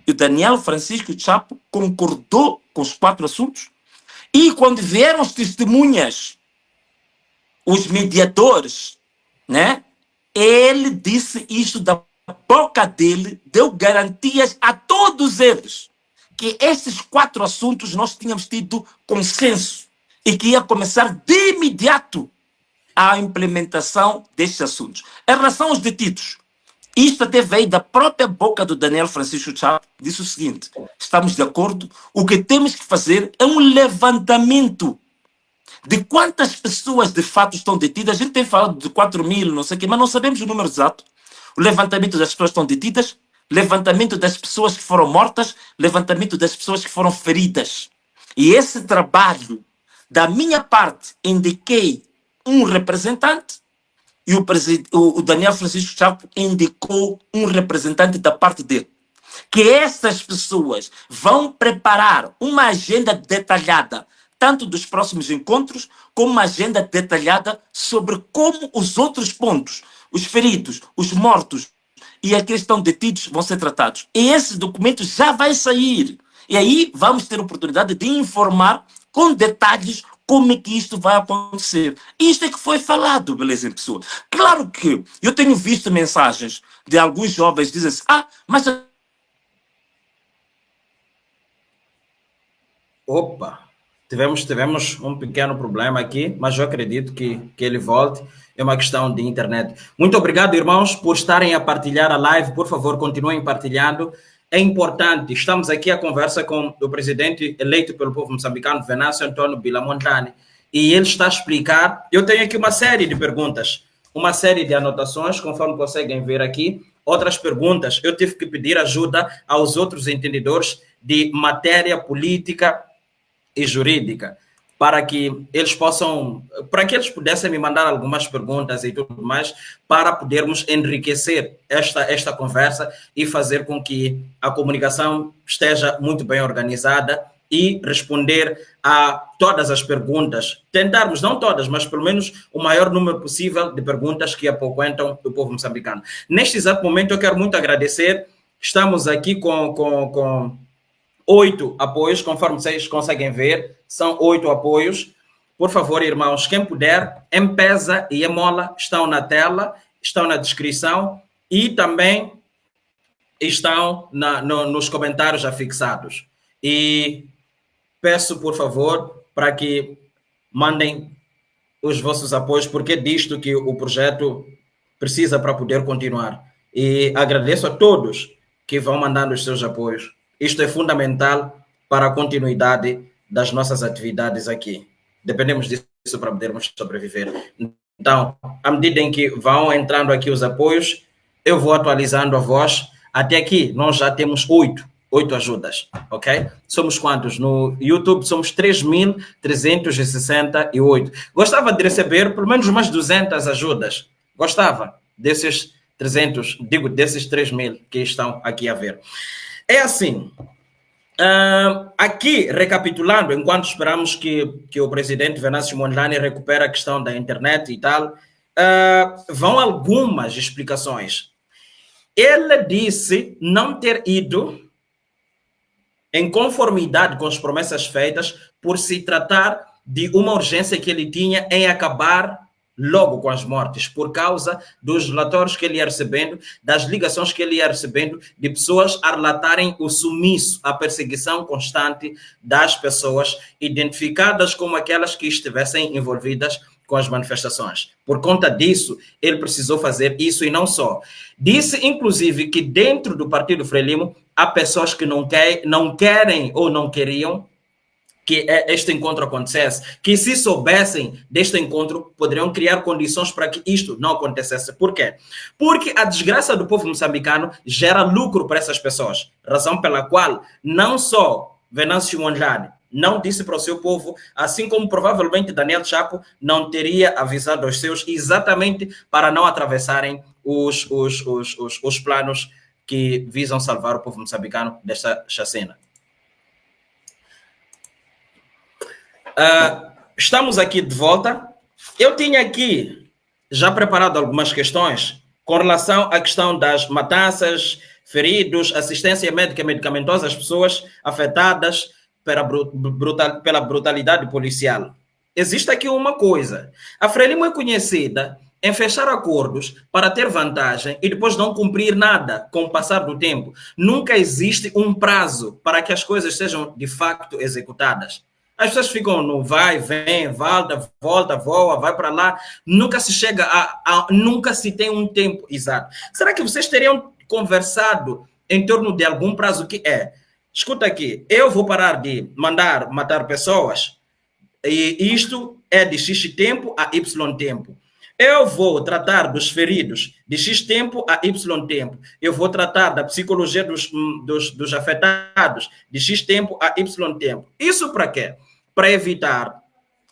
E o Daniel Francisco Chapo concordou com os 4 assuntos. E quando vieram as testemunhas, os mediadores, né? Ele disse isto da boca dele, deu garantias a todos eles que esses 4 assuntos nós tínhamos tido consenso e que ia começar de imediato a implementação destes assuntos. Em relação aos detidos, isto até veio da própria boca do Daniel Francisco Chapo, disse o seguinte, estamos de acordo, o que temos que fazer é um levantamento De quantas pessoas de fato estão detidas? A gente tem falado de 4.000, não sei o quê, mas não sabemos o número exato. O levantamento das pessoas que estão detidas, levantamento das pessoas que foram mortas, levantamento das pessoas que foram feridas. E esse trabalho, da minha parte, indiquei um representante e o Daniel Francisco Chapo indicou um representante da parte dele. Que essas pessoas vão preparar uma agenda detalhada, tanto dos próximos encontros, como uma agenda detalhada sobre como os outros pontos, os feridos, os mortos e aqueles que estão detidos vão ser tratados. E esse documento já vai sair. E aí vamos ter oportunidade de informar com detalhes como é que isto vai acontecer. Isto é que foi falado, beleza, em pessoa. Claro que eu tenho visto mensagens de alguns jovens que dizem assim, mas... Opa, tivemos um pequeno problema aqui, mas eu acredito que ele volte. É uma questão de internet. Muito obrigado, irmãos, por estarem a partilhar a live. Por favor, continuem partilhando. É importante. Estamos aqui a conversa com o presidente eleito pelo povo moçambicano, Venâncio Antônio Bilamontani, e ele está a explicar. Eu tenho aqui uma série de perguntas, uma série de anotações, conforme conseguem ver aqui. Outras perguntas, eu tive que pedir ajuda aos outros entendedores de matéria política e jurídica, para que eles pudessem me mandar algumas perguntas e tudo mais, para podermos enriquecer esta conversa e fazer com que a comunicação esteja muito bem organizada e responder a todas as perguntas. Tentarmos, não todas, mas pelo menos o maior número possível de perguntas que apoquentam o povo moçambicano. Neste exato momento, eu quero muito agradecer. Estamos aqui com 8 apoios, conforme vocês conseguem ver, são 8 apoios. Por favor, irmãos, quem puder, M-Pesa e Emola estão na tela, estão na descrição e também estão nos comentários afixados. E peço, por favor, para que mandem os vossos apoios, porque é disto que o projeto precisa para poder continuar. E agradeço a todos que vão mandando os seus apoios. Isto é fundamental para a continuidade das nossas atividades aqui. Dependemos disso para podermos sobreviver. Então, à medida em que vão entrando aqui os apoios, eu vou atualizando a voz. Até aqui, nós já temos 8 ajudas, ok? Somos quantos? No YouTube somos 3.368. Gostava de receber pelo menos umas 200 ajudas. Gostava desses 300, desses 3.000 que estão aqui a ver. É assim, aqui recapitulando, enquanto esperamos que o presidente Venâncio Mondlane recupere a questão da internet e tal, vão algumas explicações. Ele disse não ter ido em conformidade com as promessas feitas por se tratar de uma urgência que ele tinha em acabar logo com as mortes, por causa dos relatórios que ele ia recebendo, das ligações que ele ia recebendo, de pessoas a relatarem o sumiço, a perseguição constante das pessoas identificadas como aquelas que estivessem envolvidas com as manifestações. Por conta disso, ele precisou fazer isso e não só. Disse, inclusive, que dentro do Partido Frelimo há pessoas que não querem ou não queriam que este encontro acontecesse, que se soubessem deste encontro, poderiam criar condições para que isto não acontecesse. Por quê? Porque a desgraça do povo moçambicano gera lucro para essas pessoas, razão pela qual não só Venâncio Mondlane não disse para o seu povo, assim como provavelmente Daniel Chapo não teria avisado aos seus, exatamente para não atravessarem os planos que visam salvar o povo moçambicano desta chacina. Estamos aqui de volta. Eu tinha aqui já preparado algumas questões com relação à questão das matanças, feridos, assistência médica e medicamentosa às pessoas afetadas pela brutalidade policial. Existe aqui uma coisa. A Frelimo é conhecida em fechar acordos para ter vantagem e depois não cumprir nada com o passar do tempo. Nunca existe um prazo para que as coisas sejam de facto executadas. As pessoas ficam no vai, vem, volta, voa, vai para lá. Nunca se chega nunca se tem um tempo exato. Será que vocês teriam conversado em torno de algum prazo que escuta aqui, eu vou parar de mandar matar pessoas e isto é de X tempo a Y tempo. Eu vou tratar dos feridos de X tempo a Y tempo. Eu vou tratar da psicologia dos afetados de X tempo a Y tempo. Isso para quê? Para evitar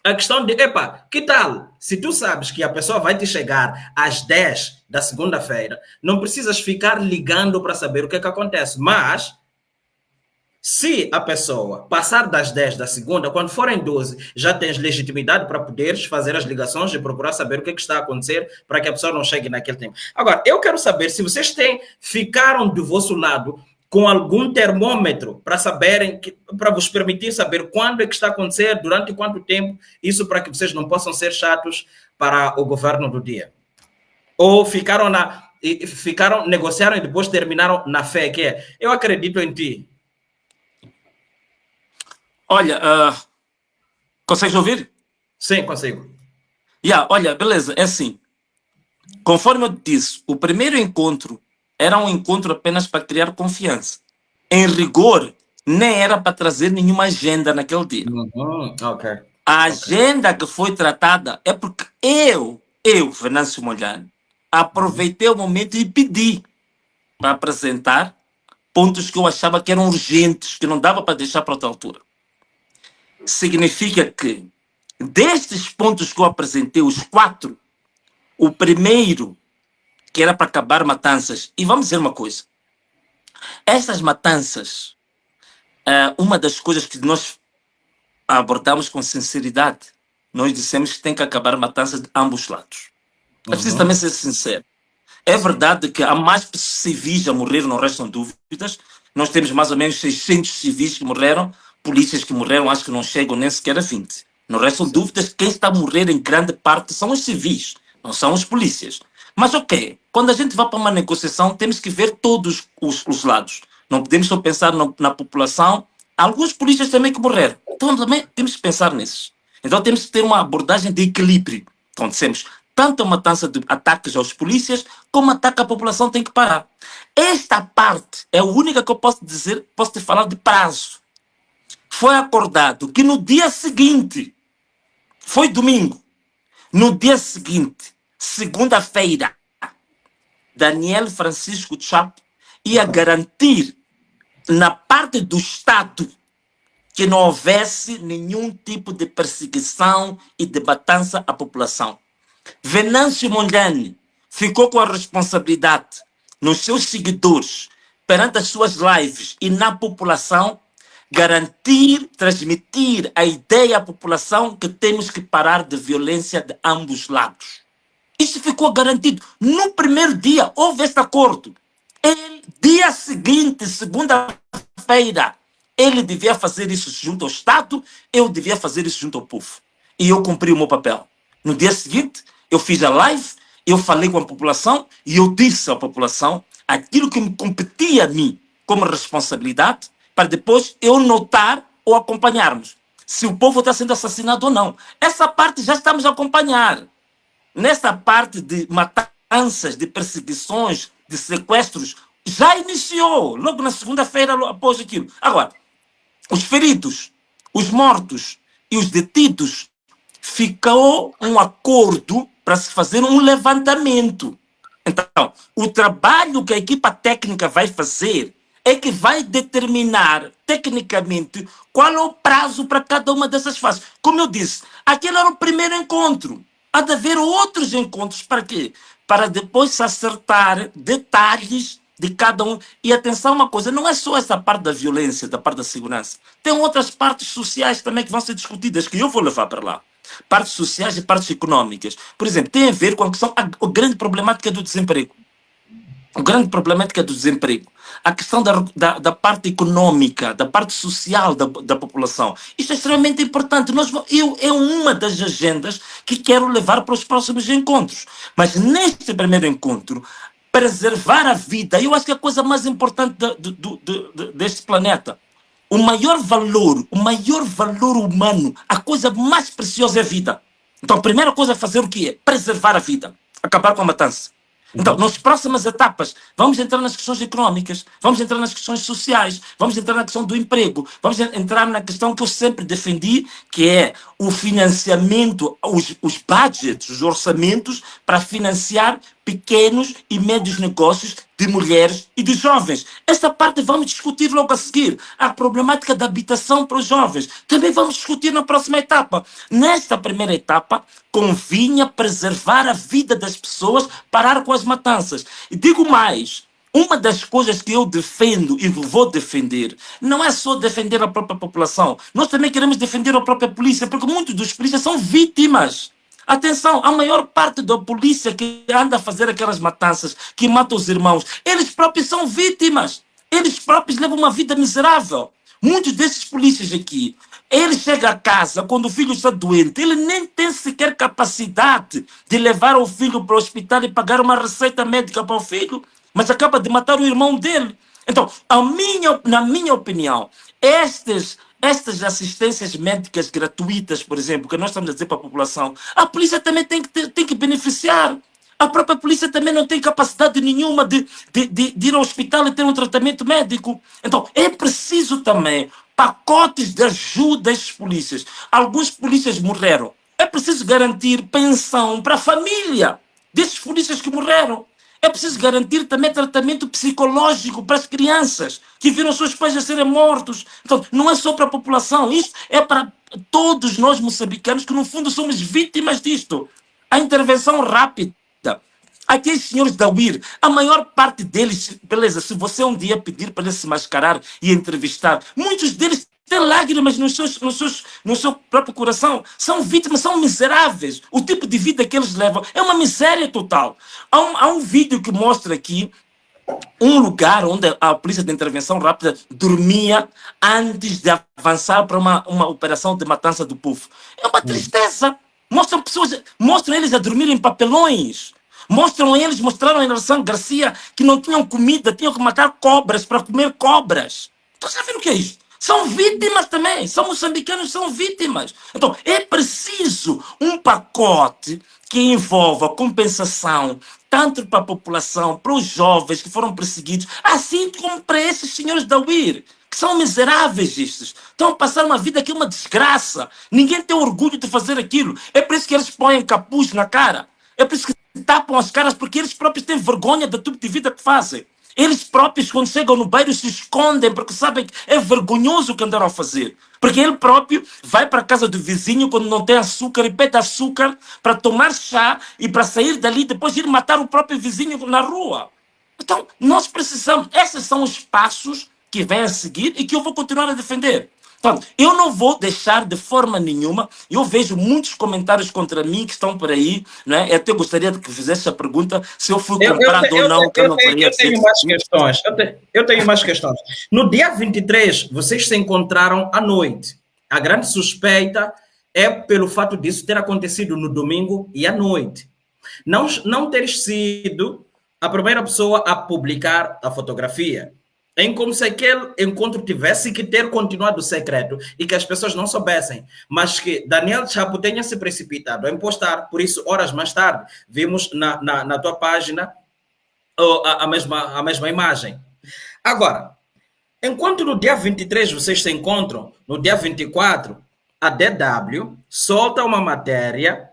a questão de, epa, que tal? Se tu sabes que a pessoa vai te chegar às 10 da segunda-feira, não precisas ficar ligando para saber o que acontece. Mas, se a pessoa passar das 10 da segunda, quando forem 12, já tens legitimidade para poderes fazer as ligações e procurar saber o que está a acontecer para que a pessoa não chegue naquele tempo. Agora, eu quero saber se vocês ficaram do vosso lado com algum termômetro para saberem, para vos permitir saber quando é que está a acontecer, durante quanto tempo, isso para que vocês não possam ser chatos para o governo do dia. Ou negociaram e depois terminaram na fé, que é, eu acredito em ti. Olha, consegues ouvir? Sim, consigo. Olha, beleza, é assim. Conforme eu disse, o primeiro encontro era um encontro apenas para criar confiança. Em rigor, nem era para trazer nenhuma agenda naquele dia. Okay. A agenda que foi tratada é porque eu, Venâncio Mondlane, aproveitei o momento e pedi para apresentar pontos que eu achava que eram urgentes, que não dava para deixar para outra altura. Significa que, destes pontos que eu apresentei, os 4, o primeiro, que era para acabar matanças, e vamos dizer uma coisa, essas matanças, uma das coisas que nós abordamos com sinceridade, nós dissemos que tem que acabar matanças de ambos lados. É preciso também ser sincero. É verdade que há mais civis a morrer, não restam dúvidas. Nós temos mais ou menos 600 civis que morreram, polícias que morreram, acho que não chegam nem sequer a 20. Não restam dúvidas que quem está a morrer em grande parte são os civis, não são os polícias. Mas ok, quando a gente vai para uma negociação, temos que ver todos os lados. Não podemos só pensar na população. Há alguns polícias também que morreram. Então também temos que pensar nisso. Então temos que ter uma abordagem de equilíbrio. Então dissemos, tanto a matança de ataques aos polícias, como ataque à população tem que parar. Esta parte é a única que eu posso dizer, posso te falar de prazo. Foi acordado que no dia seguinte, foi domingo, no dia seguinte, segunda-feira, Daniel Francisco Chapo ia garantir na parte do Estado que não houvesse nenhum tipo de perseguição e de matança à população. Venâncio Mondlane ficou com a responsabilidade nos seus seguidores, perante as suas lives e na população, garantir, transmitir a ideia à população que temos que parar de violência de ambos lados. Isso ficou garantido. No primeiro dia houve esse acordo. Dia seguinte, segunda-feira, ele devia fazer isso junto ao Estado, eu devia fazer isso junto ao povo. E eu cumpri o meu papel. No dia seguinte, eu fiz a live, eu falei com a população e eu disse à população aquilo que me competia a mim como responsabilidade para depois eu notar ou acompanharmos se o povo está sendo assassinado ou não. Essa parte já estamos a acompanhar. Nessa parte de matanças, de perseguições, de sequestros, já iniciou, logo na segunda-feira após aquilo. Agora, os feridos, os mortos e os detidos, ficou um acordo para se fazer um levantamento. Então, o trabalho que a equipa técnica vai fazer é que vai determinar, tecnicamente, qual é o prazo para cada uma dessas fases. Como eu disse, aquele era o primeiro encontro. Há de haver outros encontros. Para quê? Para depois se acertar detalhes de cada um. E atenção uma coisa, não é só essa parte da violência, da parte da segurança. Tem outras partes sociais também que vão ser discutidas, que eu vou levar para lá. Partes sociais e partes econômicas. Por exemplo, tem a ver com a questão, a grande problemática do desemprego. O grande problemática do desemprego. A questão da parte econômica, da parte social da população. Isso é extremamente importante. É uma das agendas que quero levar para os próximos encontros. Mas neste primeiro encontro, preservar a vida, eu acho que é a coisa mais importante deste planeta. O maior valor humano, a coisa mais preciosa é a vida. Então a primeira coisa é fazer o quê? Preservar a vida. Acabar com a matança. Então, nas próximas etapas, vamos entrar nas questões económicas, vamos entrar nas questões sociais, vamos entrar na questão do emprego, vamos entrar na questão que eu sempre defendi, que é o financiamento, os budgets, os orçamentos para financiar pequenos e médios negócios de mulheres e de jovens. Esta parte vamos discutir logo a seguir. A problemática da habitação para os jovens também vamos discutir na próxima etapa. Nesta primeira etapa, convinha preservar a vida das pessoas, parar com as matanças. E digo mais, uma das coisas que eu defendo e vou defender não é só defender a própria população. Nós também queremos defender a própria polícia, porque muitos dos polícias são vítimas. Atenção, a maior parte da polícia que anda a fazer aquelas matanças, que mata os irmãos, eles próprios são vítimas. Eles próprios levam uma vida miserável. Muitos desses polícias aqui, ele chega a casa quando o filho está doente, ele nem tem sequer capacidade de levar o filho para o hospital e pagar uma receita médica para o filho, mas acaba de matar o irmão dele. Então, na minha opinião, estas assistências médicas gratuitas, por exemplo, que nós estamos a dizer para a população, a polícia também tem que beneficiar. A própria polícia também não tem capacidade nenhuma de ir ao hospital e ter um tratamento médico. Então, é preciso também pacotes de ajuda a esses polícias. Alguns polícias morreram. É preciso garantir pensão para a família desses polícias que morreram. É preciso garantir também tratamento psicológico para as crianças que viram seus pais a serem mortos. Então, não é só para a população, isto é para todos nós moçambicanos que, no fundo, somos vítimas disto. A intervenção rápida. Aqueles senhores da UIR, a maior parte deles, beleza, se você um dia pedir para eles se mascarar e entrevistar, muitos deles têm lágrimas no seu próprio coração, são vítimas, são miseráveis. O tipo de vida que eles levam é uma miséria total. Há um vídeo que mostra aqui um lugar onde a polícia de intervenção rápida dormia antes de avançar para uma operação de matança do povo. É uma tristeza. Mostram eles a dormir em papelões. Mostraram em Nelson Garcia que não tinham comida, tinham que matar cobras para comer cobras. Então, sabem o que é isso? São vítimas também, são moçambicanos, são vítimas. Então, é preciso um pacote que envolva compensação, tanto para a população, para os jovens que foram perseguidos, assim como para esses senhores da UIR, que são miseráveis estes. Estão a passar uma vida que é uma desgraça. Ninguém tem orgulho de fazer aquilo. É por isso que eles põem capuz na cara. É por isso que tapam as caras, porque eles próprios têm vergonha do tipo de vida que fazem. Eles próprios, quando chegam no bairro, se escondem, porque sabem que é vergonhoso o que andaram a fazer. Porque ele próprio vai para a casa do vizinho quando não tem açúcar e pede açúcar para tomar chá e para sair dali, depois ir matar o próprio vizinho na rua. Então, nós precisamos, esses são os passos que vêm a seguir e que eu vou continuar a defender. Então, eu não vou deixar de forma nenhuma, eu vejo muitos comentários contra mim que estão por aí, não é? Eu até gostaria de que fizesse a pergunta se eu fui comprado ou não, que eu não faria. Eu tenho mais questões. No dia 23, vocês se encontraram à noite. A grande suspeita é pelo fato disso ter acontecido no domingo e à noite. Não ter sido a primeira pessoa a publicar a fotografia. É como se aquele encontro tivesse que ter continuado secreto e que as pessoas não soubessem, mas que Daniel Chapo tenha se precipitado em postar, por isso, horas mais tarde, vimos na tua página a mesma imagem. Agora, enquanto no dia 23 vocês se encontram, no dia 24, a DW solta uma matéria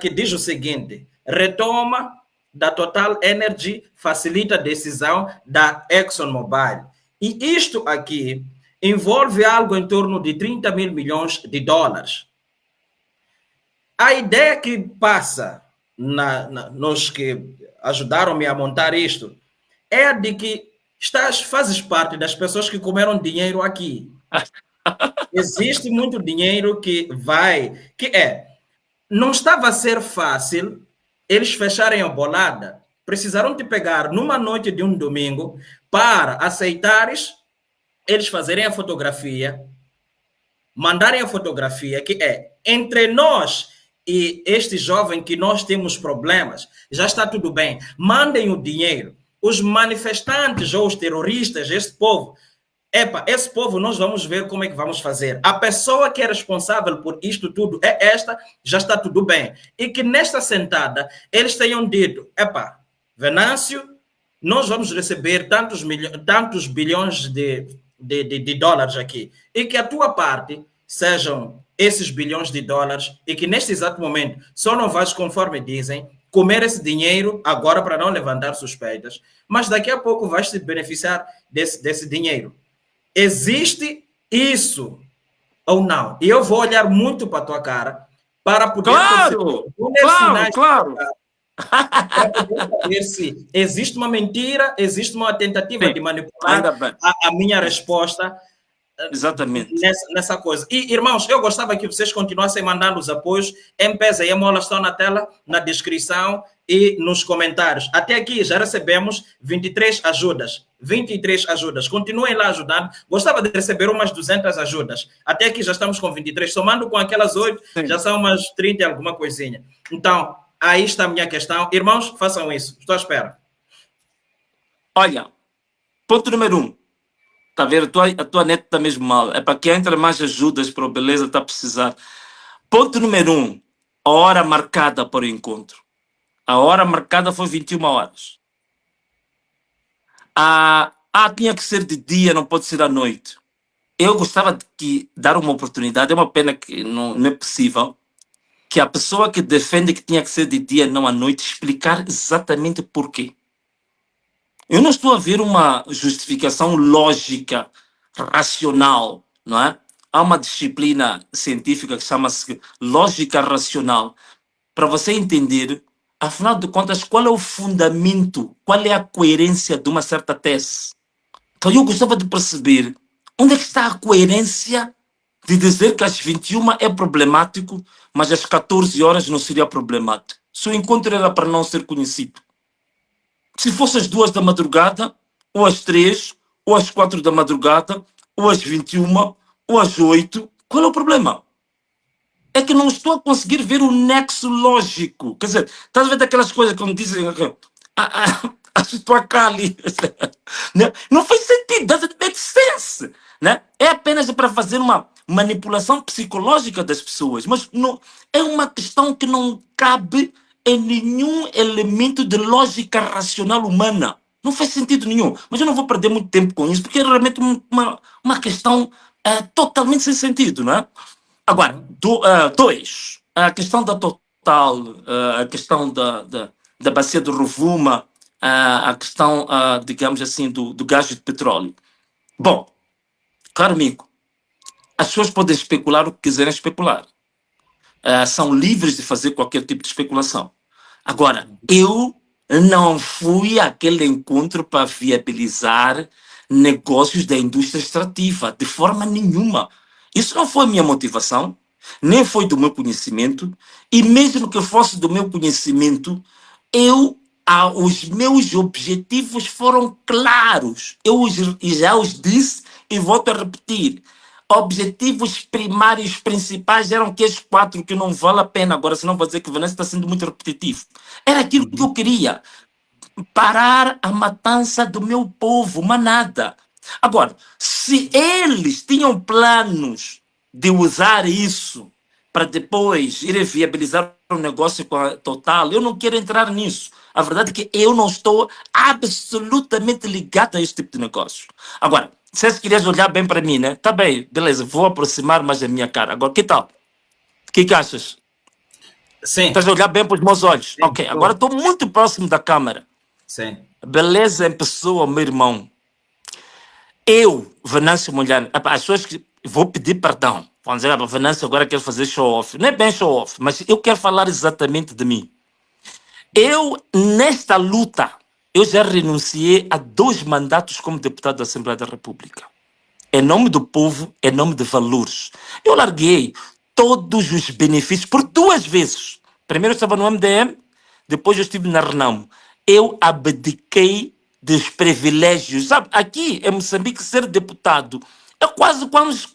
que diz o seguinte: retoma da Total Energy facilita a decisão da ExxonMobil. E isto aqui envolve algo em torno de 30 mil milhões de dólares. A ideia que passa nos que ajudaram-me a montar isto é a de que fazes parte das pessoas que comeram dinheiro aqui. Existe muito dinheiro não estava a ser fácil eles fecharem a bolada. Precisaram te pegar numa noite de um domingo para aceitares eles fazerem a fotografia, mandarem a fotografia, que é entre nós e este jovem que nós temos problemas, já está tudo bem, mandem o dinheiro. Os manifestantes ou os terroristas, este povo, epa, esse povo nós vamos ver como é que vamos fazer. A pessoa que é responsável por isto tudo é esta, já está tudo bem. E que nesta sentada eles tenham dito, epa, Venâncio, nós vamos receber tantos bilhões de dólares aqui. E que a tua parte sejam esses bilhões de dólares e que neste exato momento só não vais, conforme dizem, comer esse dinheiro agora para não levantar suspeitas, mas daqui a pouco vais se beneficiar desse dinheiro. Existe isso ou não? E eu vou olhar muito para a tua cara para poder Claro, claro. para poder saber se existe uma mentira, existe uma tentativa de manipular a minha resposta. Exatamente. Nessa coisa. E, irmãos, eu gostava que vocês continuassem mandando os apoios. M-Pesa e Emola estão na tela, na descrição e nos comentários. Até aqui já recebemos 23 ajudas. 23 ajudas. Continuem lá ajudando. Gostava de receber umas 200 ajudas. Até aqui já estamos com 23. Somando com aquelas 8, já são umas 30 e alguma coisinha. Então, aí está a minha questão. Irmãos, façam isso. Estou à espera. Olha, ponto número 1. Está a ver? A tua net está mesmo mal. É para que entre mais ajudas para o Beleza está a precisar. Ponto número 1. A hora marcada para o encontro. A hora marcada foi 21 horas. Tinha que ser de dia, não pode ser à noite. Eu gostava de dar uma oportunidade. É uma pena que não é possível. Que a pessoa que defende que tinha que ser de dia, não à noite, explicar exatamente porquê. Eu não estou a ver uma justificação lógica, racional, não é? Há uma disciplina científica que chama-se lógica racional, para você entender, afinal de contas, qual é o fundamento, qual é a coerência de uma certa tese. Então eu gostava de perceber onde é que está a coerência de dizer que às 21 é problemático, mas às 14 horas não seria problemático. Se o encontro era para não ser conhecido. Se fosse às 2 da madrugada, ou às 3, ou às 4 da madrugada, ou às 21, ou às 8, qual é o problema? É que não estou a conseguir ver o nexo lógico. Quer dizer, estás a ver daquelas coisas como dizem, estou ali. Não faz sentido, doesn't make sense. Né? É apenas para fazer uma manipulação psicológica das pessoas, mas não, é uma questão que não cabe em nenhum elemento de lógica racional humana. Não faz sentido nenhum. Mas eu não vou perder muito tempo com isso, porque é realmente uma questão totalmente sem sentido, não é? Agora, 2. A questão da Total, a questão da bacia do Rovuma, a questão, digamos assim, do gás de petróleo. Bom, caro amigo, as pessoas podem especular o que quiserem especular. São livres de fazer qualquer tipo de especulação. Agora, eu não fui àquele encontro para viabilizar negócios da indústria extrativa, de forma nenhuma. Isso não foi a minha motivação, nem foi do meu conhecimento, e mesmo que fosse do meu conhecimento, os meus objetivos foram claros. Eu já os disse e volto a repetir. Objetivos primários, principais, eram aqueles 4 que não vale a pena. Agora, senão vou dizer que o Venâncio está sendo muito repetitivo. Era aquilo que eu queria. Parar a matança do meu povo, mas nada. Agora, se eles tinham planos de usar isso para depois ir viabilizar um negócio com a Total, eu não quero entrar nisso. A verdade é que eu não estou absolutamente ligado a esse tipo de negócio. Agora, se querias olhar bem para mim, né? Tá bem, beleza, vou aproximar mais a minha cara. Agora, que tal? O que achas? Sim. Estás a olhar bem para os meus olhos? Sim, ok, agora estou muito próximo da câmera. Sim. Beleza em pessoa, meu irmão. Eu, Venâncio Molhano, as pessoas que vou pedir perdão. Vão dizer, Venâncio agora quer fazer show-off. Não é bem show-off, mas eu quero falar exatamente de mim. Eu, nesta luta, eu já renunciei a 2 mandatos como deputado da Assembleia da República. Em nome do povo, em nome de valores. Eu larguei todos os benefícios por 2 vezes. Primeiro eu estava no MDM, depois eu estive na Renamo. Eu abdiquei dos privilégios. Sabe, aqui em Moçambique, ser deputado é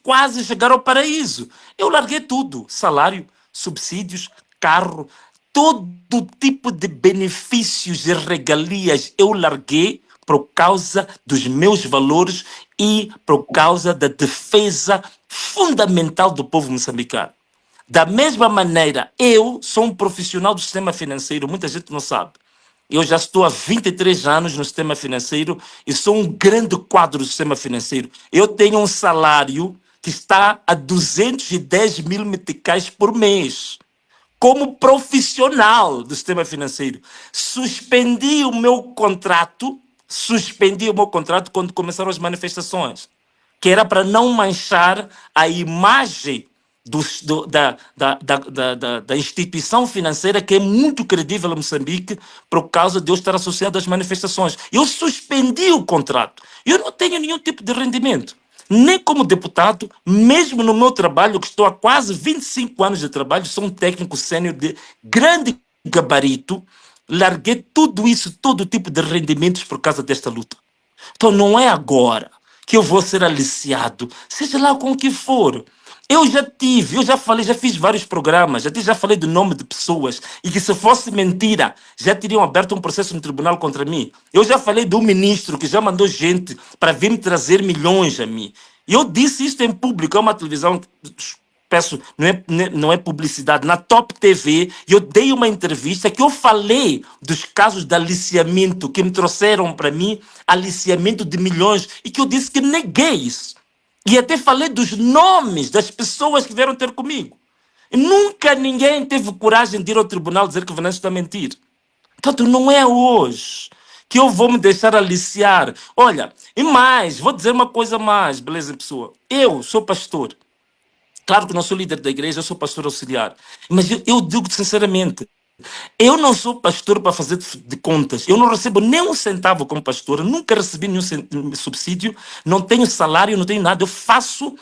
quase chegar ao paraíso. Eu larguei tudo. Salário, subsídios, carro, todo tipo de benefícios e regalias eu larguei por causa dos meus valores e por causa da defesa fundamental do povo moçambicano. Da mesma maneira, eu sou um profissional do sistema financeiro, muita gente não sabe. Eu já estou há 23 anos no sistema financeiro e sou um grande quadro do sistema financeiro. Eu tenho um salário que está a 210 mil meticais por mês. Como profissional do sistema financeiro. Suspendi o meu contrato quando começaram as manifestações, que era para não manchar a imagem da instituição financeira, que é muito credível em Moçambique, por causa de eu estar associado às manifestações. Eu suspendi o contrato. Eu não tenho nenhum tipo de rendimento. Nem como deputado, mesmo no meu trabalho, que estou há quase 25 anos de trabalho, sou um técnico sênior de grande gabarito, larguei tudo isso, todo tipo de rendimentos por causa desta luta. Então não é agora que eu vou ser aliciado, seja lá com o que for. Eu já falei, já fiz vários programas, já falei do nome de pessoas e que se fosse mentira, já teriam aberto um processo no tribunal contra mim. Eu já falei do ministro que já mandou gente para vir me trazer milhões a mim. E eu disse isso em público, é uma televisão, peço, não é publicidade, na Top TV, eu dei uma entrevista que eu falei dos casos de aliciamento que me trouxeram para mim, aliciamento de milhões, e que eu disse que neguei isso. E até falei dos nomes das pessoas que vieram ter comigo. E nunca ninguém teve coragem de ir ao tribunal dizer que o Venâncio está a mentir. Portanto, não é hoje que eu vou me deixar aliciar. Olha, e mais, vou dizer uma coisa mais, beleza, pessoa? Eu sou pastor. Claro que não sou líder da igreja, eu sou pastor auxiliar. Mas eu digo sinceramente, eu não sou pastor para fazer de contas. Eu não recebo nem um centavo como pastor. Nunca recebi nenhum subsídio. Não tenho salário, não tenho nada. Eu faço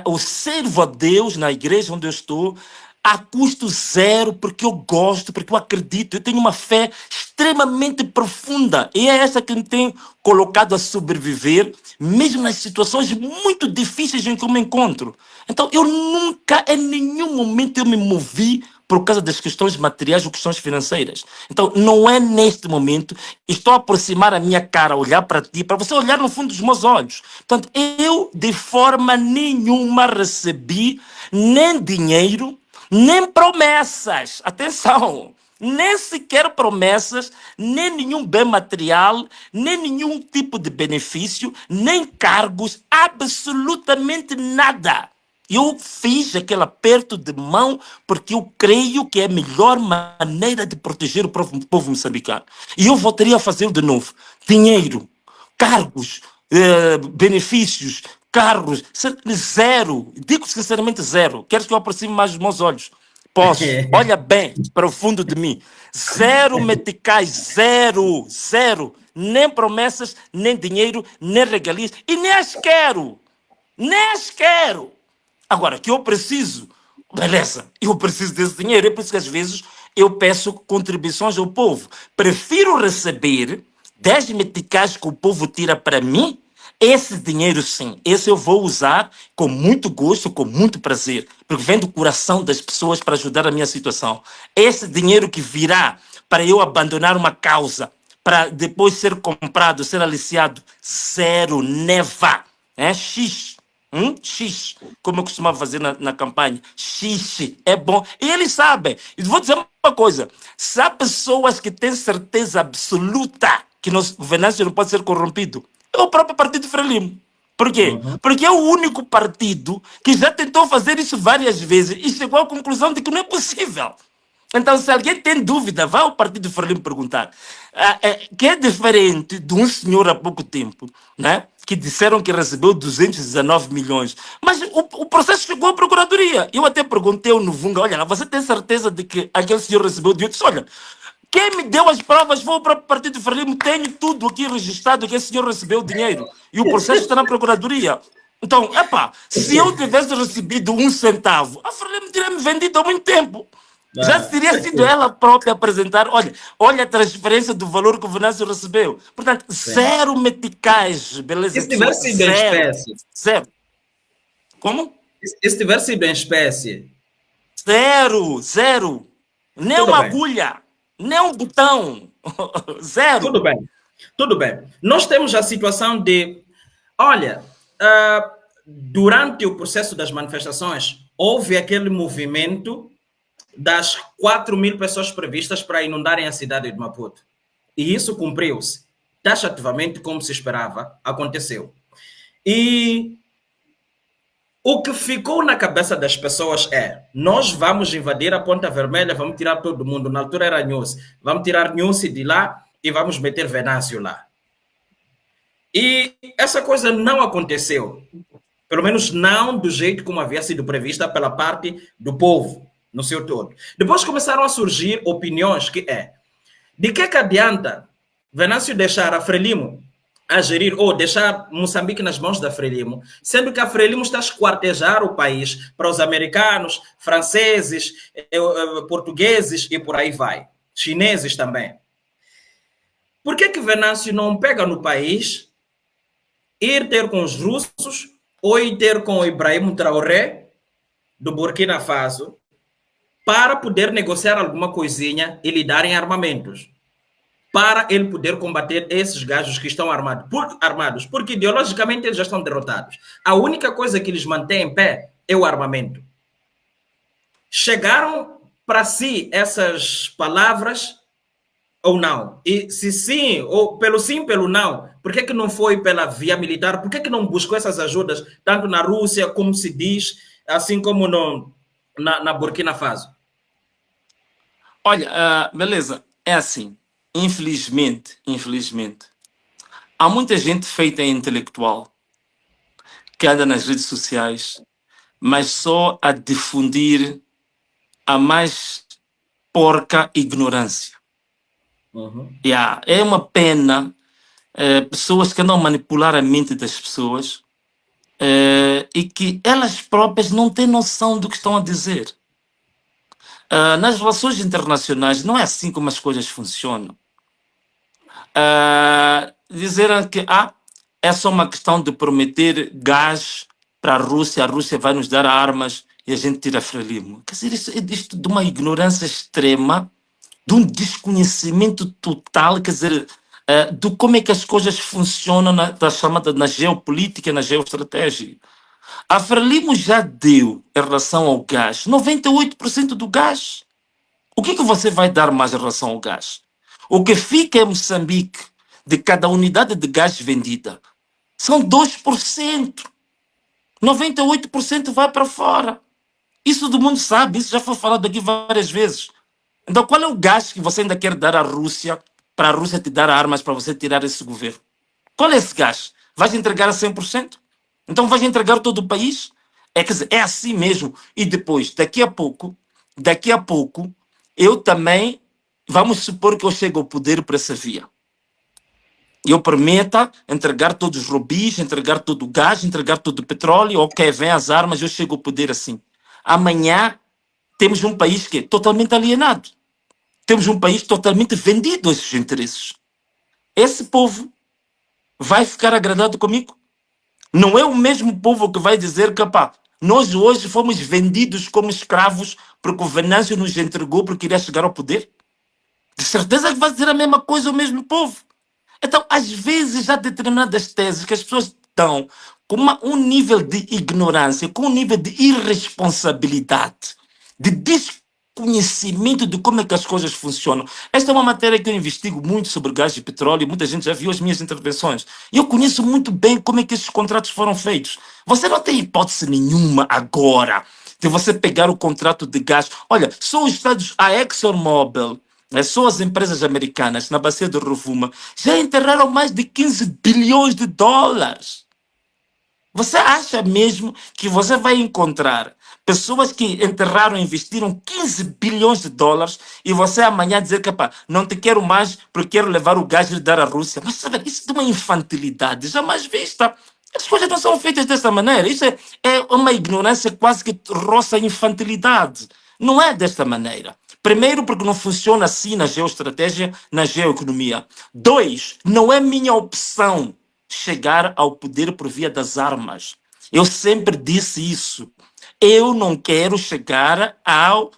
o servo a Deus na igreja onde eu estou a custo zero, porque eu gosto, porque eu acredito. Eu tenho uma fé extremamente profunda. E é essa que me tem colocado a sobreviver, mesmo nas situações muito difíceis em que eu me encontro. Então, eu nunca, em nenhum momento, eu me movi por causa das questões materiais ou questões financeiras. Então, não é neste momento, estou a aproximar a minha cara, olhar para ti, para você olhar no fundo dos meus olhos. Portanto, eu de forma nenhuma recebi nem dinheiro, nem promessas. Atenção! Nem sequer promessas, nem nenhum bem material, nem nenhum tipo de benefício, nem cargos, absolutamente nada. Eu fiz aquele aperto de mão porque eu creio que é a melhor maneira de proteger o povo moçambicano. E eu voltaria a fazê-lo de novo. Dinheiro, cargos, benefícios, carros, zero. Digo sinceramente zero. Queres que eu aproxime mais os meus olhos? Posso. Olha bem para o fundo de mim. Zero meticais, zero, zero. Nem promessas, nem dinheiro, nem regalias. E nem as quero. Nem as quero. Agora, que eu preciso, beleza, eu preciso desse dinheiro. É por isso que às vezes eu peço contribuições ao povo. Prefiro receber 10 meticais que o povo tira para mim. Esse dinheiro, sim, esse eu vou usar com muito gosto, com muito prazer, porque vem do coração das pessoas para ajudar a minha situação. Esse dinheiro que virá para eu abandonar uma causa, para depois ser comprado, ser aliciado, zero, neva, X. X, como eu costumava fazer na campanha. X, é bom. E eles sabem. E vou dizer uma coisa. Se há pessoas que têm certeza absoluta que o Venâncio não pode ser corrompido, é o próprio Partido Frelimo. Por quê? Porque é o único partido que já tentou fazer isso várias vezes e chegou à conclusão de que não é possível. Então, se alguém tem dúvida, vá ao Partido Frelimo perguntar. Que é diferente de um senhor há pouco tempo, né? Que disseram que recebeu 219 milhões. Mas o processo chegou à Procuradoria. Eu até perguntei ao Nuvunga, olha, você tem certeza de que aquele senhor recebeu dinheiro? Eu disse, olha, quem me deu as provas foi o próprio Partido Frelimo. Tenho tudo aqui registrado que esse senhor recebeu dinheiro. E o processo está na Procuradoria. Então, se eu tivesse recebido um centavo, a Frelimo teria me vendido há muito tempo. Já teria sido ela própria apresentar, olha a transferência do valor que o Venâncio recebeu. Portanto, zero meticais, beleza? E se tiver sido em espécie? Zero. Como? E se tiver sido em espécie? Zero. Nem Tudo uma bem. agulha, nem um botão. Zero. Tudo bem. Tudo bem. Nós temos a situação de, olha, durante o processo das manifestações, houve aquele movimento das 4.000 pessoas previstas para inundarem a cidade de Maputo. E isso cumpriu-se. Taxativamente, como se esperava, aconteceu. E o que ficou na cabeça das pessoas é: nós vamos invadir a Ponta Vermelha, vamos tirar todo mundo. Na altura era Nhusi. Vamos tirar Nhusi de lá e vamos meter Venâncio lá. E essa coisa não aconteceu. Pelo menos não do jeito como havia sido prevista pela parte do povo, no seu todo. Depois começaram a surgir opiniões que de que adianta Venâncio deixar a Frelimo a gerir, ou deixar Moçambique nas mãos da Frelimo, sendo que a Frelimo está a esquartejar o país para os americanos, franceses, portugueses e por aí vai. Chineses também. Por que Venâncio não pega no país, ir ter com os russos, ou ir ter com o Ibrahim Traoré, do Burkina Faso, para poder negociar alguma coisinha e lhe darem armamentos, para ele poder combater esses gajos que estão armados, porque ideologicamente eles já estão derrotados. A única coisa que eles mantêm em pé é o armamento. Chegaram para si essas palavras ou não? E se sim, ou pelo não, por que não foi pela via militar? Por que não buscou essas ajudas, tanto na Rússia, como se diz, assim como na Burkina Faso? Olha, beleza, é assim. Infelizmente, há muita gente feita intelectual que anda nas redes sociais, mas só a difundir a mais porca ignorância. É uma pena pessoas que andam a manipular a mente das pessoas e que elas próprias não têm noção do que estão a dizer. Nas relações internacionais não é assim como as coisas funcionam. Dizer que é só uma questão de prometer gás para a Rússia vai nos dar armas e a gente tira Frelimo. Quer dizer, isto de uma ignorância extrema, de um desconhecimento total, quer dizer, de como é que as coisas funcionam na geopolítica, na geoestratégia. A Frelimo já deu, em relação ao gás, 98% do gás. O que você vai dar mais em relação ao gás? O que fica em Moçambique de cada unidade de gás vendida são 2%. 98% vai para fora. Isso todo mundo sabe, isso já foi falado aqui várias vezes. Então qual é o gás que você ainda quer dar à Rússia para a Rússia te dar armas para você tirar esse governo? Qual é esse gás? Vais entregar a 100%? Então vais entregar todo o país? Quer dizer, é assim mesmo. E depois, daqui a pouco, eu também, vamos supor que eu chego ao poder por essa via. Eu prometo entregar todos os robis, entregar todo o gás, entregar todo o petróleo, ok, vem as armas, eu chego ao poder assim. Amanhã temos um país que é totalmente alienado. Temos um país totalmente vendido a esses interesses. Esse povo vai ficar agradado comigo? Não é o mesmo povo que vai dizer que, nós hoje fomos vendidos como escravos porque o Venâncio nos entregou porque queria chegar ao poder? De certeza que vai dizer a mesma coisa o mesmo povo. Então, às vezes, há determinadas teses que as pessoas estão com um nível de ignorância, com um nível de irresponsabilidade, de desconhecimento de como é que as coisas funcionam. Esta é uma matéria que eu investigo muito sobre gás e petróleo, muita gente já viu as minhas intervenções. E eu conheço muito bem como é que esses contratos foram feitos. Você não tem hipótese nenhuma agora de você pegar o contrato de gás. Olha, só os Estados, a ExxonMobil, só as empresas americanas na bacia do Rovuma já enterraram mais de 15 bilhões de dólares. Você acha mesmo que você vai encontrar pessoas que enterraram e investiram 15 bilhões de dólares e você amanhã dizer que não te quero mais porque quero levar o gás e lhe dar à Rússia? Mas sabe, isso é uma infantilidade jamais vista. As coisas não são feitas dessa maneira. Isso é uma ignorância quase que roça a infantilidade. Não é desta maneira. Primeiro, porque não funciona assim na geoestratégia, na geoeconomia. 2, não é minha opção chegar ao poder por via das armas. Eu sempre disse isso. Eu não quero chegar ao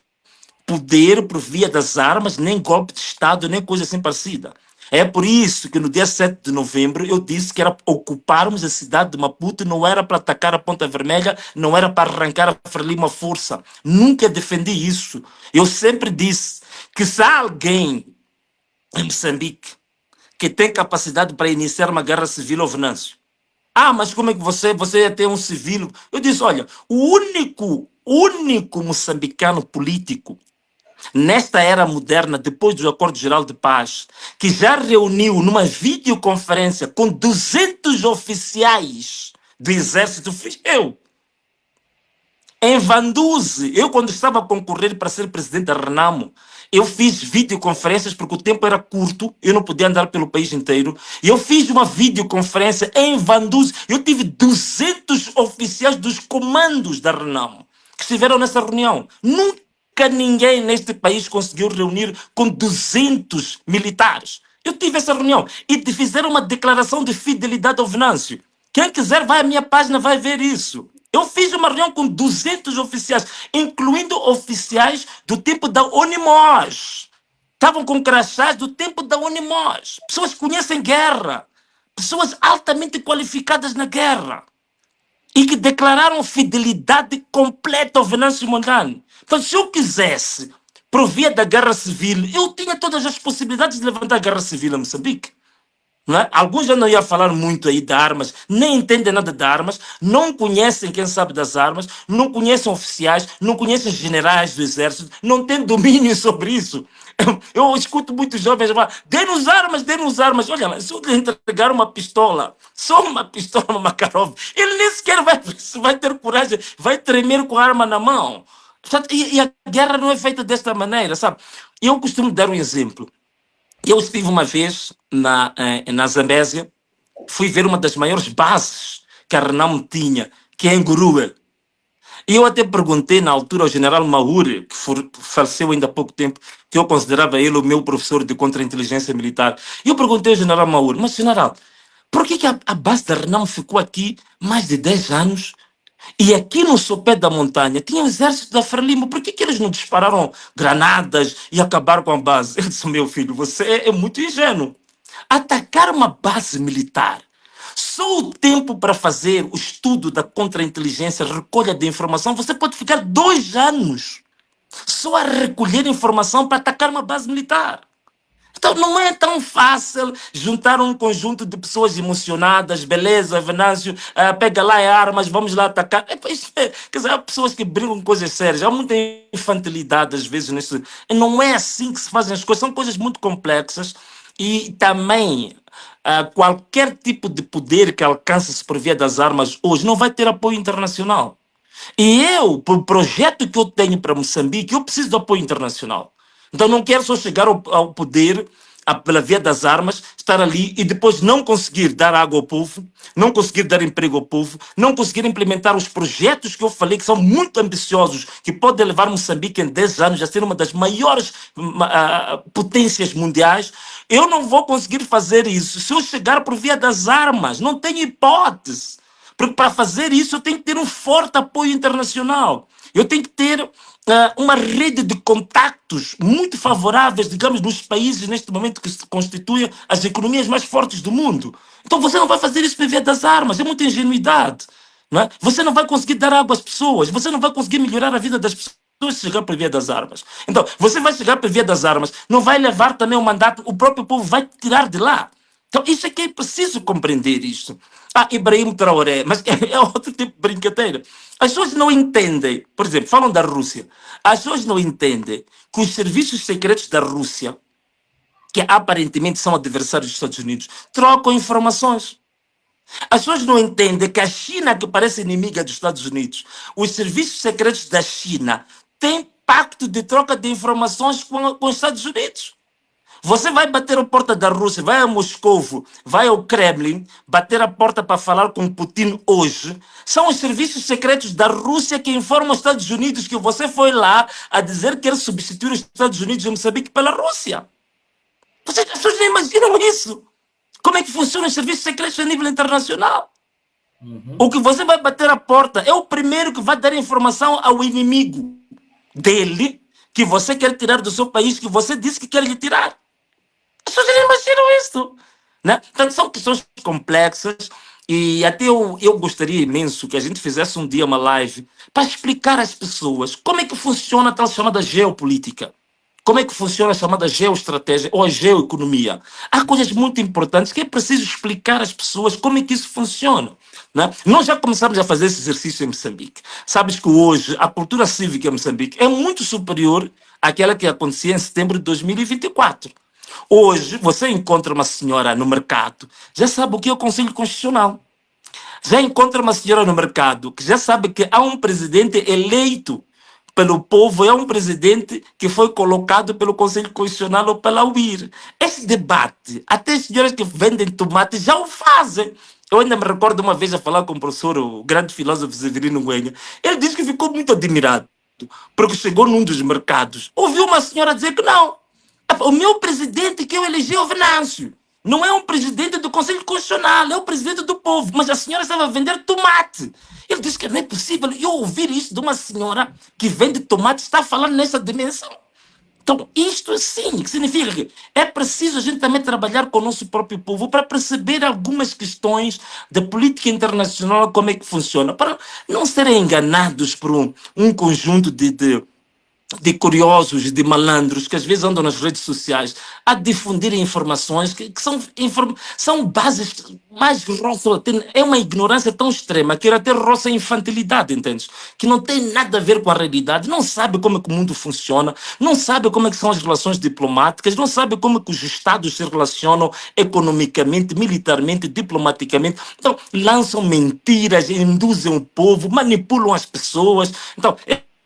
poder por via das armas, nem golpe de Estado, nem coisa assim parecida. É por isso que no dia 7 de novembro eu disse que era ocuparmos a cidade de Maputo, não era para atacar a Ponta Vermelha, não era para arrancar a Frelimo à força. Nunca defendi isso. Eu sempre disse que se há alguém em Moçambique que tem capacidade para iniciar uma guerra civil ao Venâncio. Mas como é que você ia ter um civil? Eu disse, olha, o único moçambicano político nesta era moderna, depois do Acordo Geral de Paz, que já reuniu numa videoconferência com 200 oficiais do Exército, fui eu. Em Vanduze, eu quando estava a concorrer para ser presidente da Renamo, eu fiz videoconferências porque o tempo era curto, eu não podia andar pelo país inteiro, e eu fiz uma videoconferência em Vanduze. Eu tive 200 oficiais dos comandos da Renamo que estiveram nessa reunião. Nunca ninguém neste país conseguiu reunir com 200 militares. Eu tive essa reunião e fizeram uma declaração de fidelidade ao Venâncio. Quem quiser vai à minha página, vai ver isso. Eu fiz uma reunião com 200 oficiais, incluindo oficiais do tempo da Unimos. Estavam com crachás do tempo da Unimos. Pessoas que conhecem guerra. Pessoas altamente qualificadas na guerra. E que declararam fidelidade completa ao Venâncio Mondlane. Então, se eu quisesse, por via da guerra civil, eu tinha todas as possibilidades de levantar a guerra civil a Moçambique. Não é? Alguns já não iam falar muito aí de armas, nem entendem nada de armas, não conhecem quem sabe das armas, não conhecem oficiais, não conhecem generais do exército, não têm domínio sobre isso. Eu escuto muitos jovens falar, dê-nos armas, dê-nos armas. Olha, se eu lhe entregar uma pistola, só uma pistola, uma Makarov, ele nem sequer vai ter coragem, vai tremer com a arma na mão. E a guerra não é feita desta maneira, sabe? Eu costumo dar um exemplo. Eu estive uma vez na Zambésia, fui ver uma das maiores bases que a Renamo tinha, que é em Gurue. E eu até perguntei na altura ao general Maure, que faleceu ainda há pouco tempo, que eu considerava ele o meu professor de contra-inteligência militar. E eu perguntei ao general Maure, mas general, por que a base da Renamo ficou aqui mais de 10 anos? E aqui no sopé da montanha tinha o exército da Frelimo. Por que eles não dispararam granadas e acabaram com a base? Eu disse, meu filho, você é muito ingênuo. Atacar uma base militar, só o tempo para fazer o estudo da contra-inteligência, recolha de informação, você pode ficar 2 anos só a recolher informação para atacar uma base militar. Então não é tão fácil juntar um conjunto de pessoas emocionadas, beleza, Venâncio, pega lá armas, vamos lá atacar. Quer dizer, há pessoas que brincam com coisas sérias, há muita infantilidade às vezes nisso. Não é assim que se fazem as coisas, são coisas muito complexas e também qualquer tipo de poder que alcance-se por via das armas hoje não vai ter apoio internacional. E eu, para o projeto que eu tenho para Moçambique, eu preciso de apoio internacional. Então não quero só chegar ao poder pela via das armas, estar ali e depois não conseguir dar água ao povo, não conseguir dar emprego ao povo, não conseguir implementar os projetos que eu falei que são muito ambiciosos, que podem levar Moçambique em 10 anos a ser uma das maiores potências mundiais. Eu não vou conseguir fazer isso se eu chegar por via das armas. Não tenho hipótese. Porque para fazer isso eu tenho que ter um forte apoio internacional. Eu tenho que ter uma rede de contactos muito favoráveis, digamos, nos países neste momento que se constituem as economias mais fortes do mundo. Então você não vai fazer isso por via das armas, é muita ingenuidade. Não é? Você não vai conseguir dar água às pessoas, você não vai conseguir melhorar a vida das pessoas se chegar por via das armas. Então, você vai chegar por via das armas, não vai levar também o mandato, o próprio povo vai tirar de lá. Então, isso é que é preciso compreender isto. Ibrahim Traoré, mas é outro tipo de brincadeira. As pessoas não entendem, por exemplo, falam da Rússia. As pessoas não entendem que os serviços secretos da Rússia, que aparentemente são adversários dos Estados Unidos, trocam informações. As pessoas não entendem que a China, que parece inimiga dos Estados Unidos, os serviços secretos da China têm pacto de troca de informações com os Estados Unidos. Você vai bater a porta da Rússia, vai a Moscou, vai ao Kremlin, bater a porta para falar com Putin hoje. São os serviços secretos da Rússia que informam os Estados Unidos que você foi lá a dizer que quer substituir os Estados Unidos em Moçambique pela Rússia. As pessoas não imaginam isso. Como é que funcionam os serviços secretos a nível internacional? O que você vai bater a porta é o primeiro que vai dar informação ao inimigo dele, que você quer tirar do seu país, que você disse que quer lhe tirar. As pessoas nem imaginam isso. Né? Portanto, são questões complexas e até eu gostaria imenso que a gente fizesse um dia uma live para explicar às pessoas como é que funciona a tal chamada geopolítica. Como é que funciona a chamada geoestratégia ou a geoeconomia? Há coisas muito importantes que é preciso explicar às pessoas como é que isso funciona. Né? Nós já começamos a fazer esse exercício em Moçambique. Sabes que hoje a cultura cívica em Moçambique é muito superior àquela que acontecia em setembro de 2024. Hoje, você encontra uma senhora no mercado, já sabe o que é o Conselho Constitucional. Já encontra uma senhora no mercado que já sabe que há um presidente eleito pelo povo, é um presidente que foi colocado pelo Conselho Constitucional ou pela UIR. Esse debate, até as senhoras que vendem tomate já o fazem. Eu ainda me recordo uma vez a falar com o professor, o grande filósofo Severino Nguenha. Ele disse que ficou muito admirado, porque chegou num dos mercados, ouviu uma senhora dizer que não. O meu presidente que eu elegi é o Venâncio. Não é um presidente do Conselho Constitucional, é o presidente do povo. Mas a senhora estava a vender tomate. Ele disse que não é possível eu ouvir isso de uma senhora que vende tomate, está falando nessa dimensão. Então, isto sim, que significa que é preciso a gente também trabalhar com o nosso próprio povo para perceber algumas questões da política internacional, como é que funciona, para não serem enganados por um conjunto de curiosos, de malandros, que às vezes andam nas redes sociais a difundir informações que são bases mais roçam, é uma ignorância tão extrema que até roça a infantilidade, entendes? Que não tem nada a ver com a realidade, não sabe como é que o mundo funciona, não sabe como é que são as relações diplomáticas, não sabe como é que os Estados se relacionam economicamente, militarmente, diplomaticamente. Então, lançam mentiras, induzem o povo, manipulam as pessoas. Então,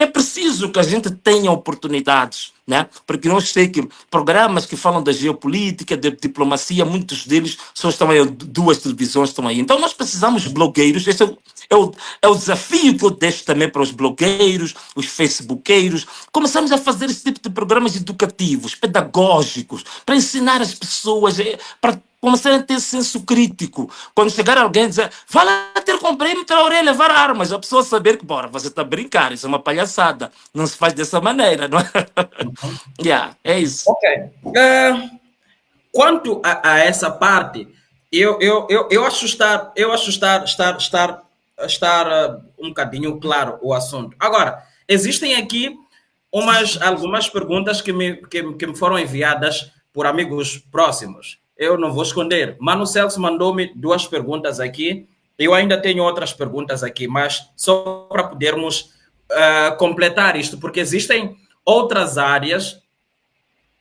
é preciso que a gente tenha oportunidades, né? Porque eu sei que programas que falam da geopolítica, da diplomacia, muitos deles só estão aí, duas televisões estão aí. Então nós precisamos de blogueiros, esse é o desafio que eu deixo também para os blogueiros, os facebookeiros. Começamos a fazer esse tipo de programas educativos, pedagógicos, para ensinar as pessoas, para começar a ter senso crítico. Quando chegar alguém e dizer, vai lá ter com perímetro a orelha, levar armas, a pessoa saber que, bora, você está a brincar, isso é uma palhaçada. Não se faz dessa maneira, não é? É isso. Ok. Quanto a essa parte, eu acho estar um bocadinho claro o assunto. Agora, existem aqui algumas perguntas que me foram enviadas por amigos próximos. Eu não vou esconder. Mano Celso mandou-me 2 perguntas aqui. Eu ainda tenho outras perguntas aqui, mas só para podermos completar isto, porque existem outras áreas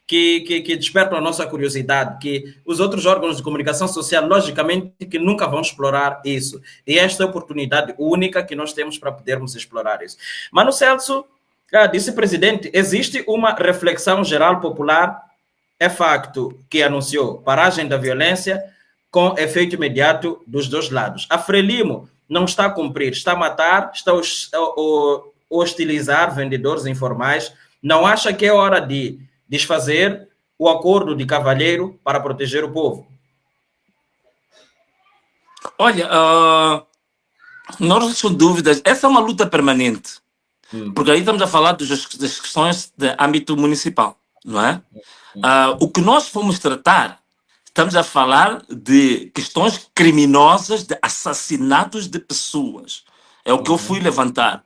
que despertam a nossa curiosidade, que os outros órgãos de comunicação social, logicamente, que nunca vão explorar isso. E esta é a oportunidade única que nós temos para podermos explorar isso. Mano Celso, disse presidente, existe uma reflexão geral popular, é facto que anunciou paragem da violência com efeito imediato dos 2 lados. A Frelimo não está a cumprir, está a matar, está a hostilizar vendedores informais. Não acha que é hora de desfazer o acordo de cavalheiro para proteger o povo? Olha, não sem dúvidas, essa é uma luta permanente. Porque aí estamos a falar das questões de âmbito municipal, não é? O que nós fomos tratar, estamos a falar de questões criminosas, de assassinatos de pessoas. É o que eu fui levantar.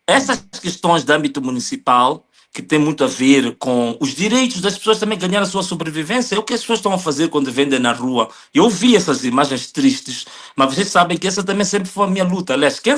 Essas questões de âmbito municipal, que tem muito a ver com os direitos das pessoas também ganhar a sua sobrevivência, é o que as pessoas estão a fazer quando vendem na rua. Eu vi essas imagens tristes, mas vocês sabem que essa também sempre foi a minha luta. Aliás, quem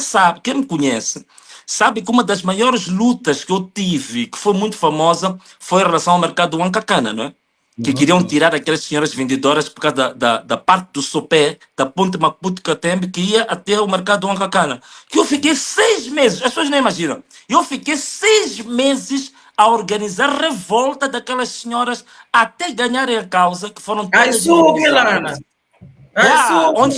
me conhece, sabe que uma das maiores lutas que eu tive, que foi muito famosa, foi em relação ao mercado Huancacana, não é? Que queriam tirar aquelas senhoras vendedoras por causa da parte do sopé, da ponte Maputo-Catembe, que ia até o mercado Huancacana. Que eu fiquei 6 meses, as pessoas não imaginam, eu fiquei 6 meses a organizar revolta daquelas senhoras até ganharem a causa, que foram todas organizadas. Onde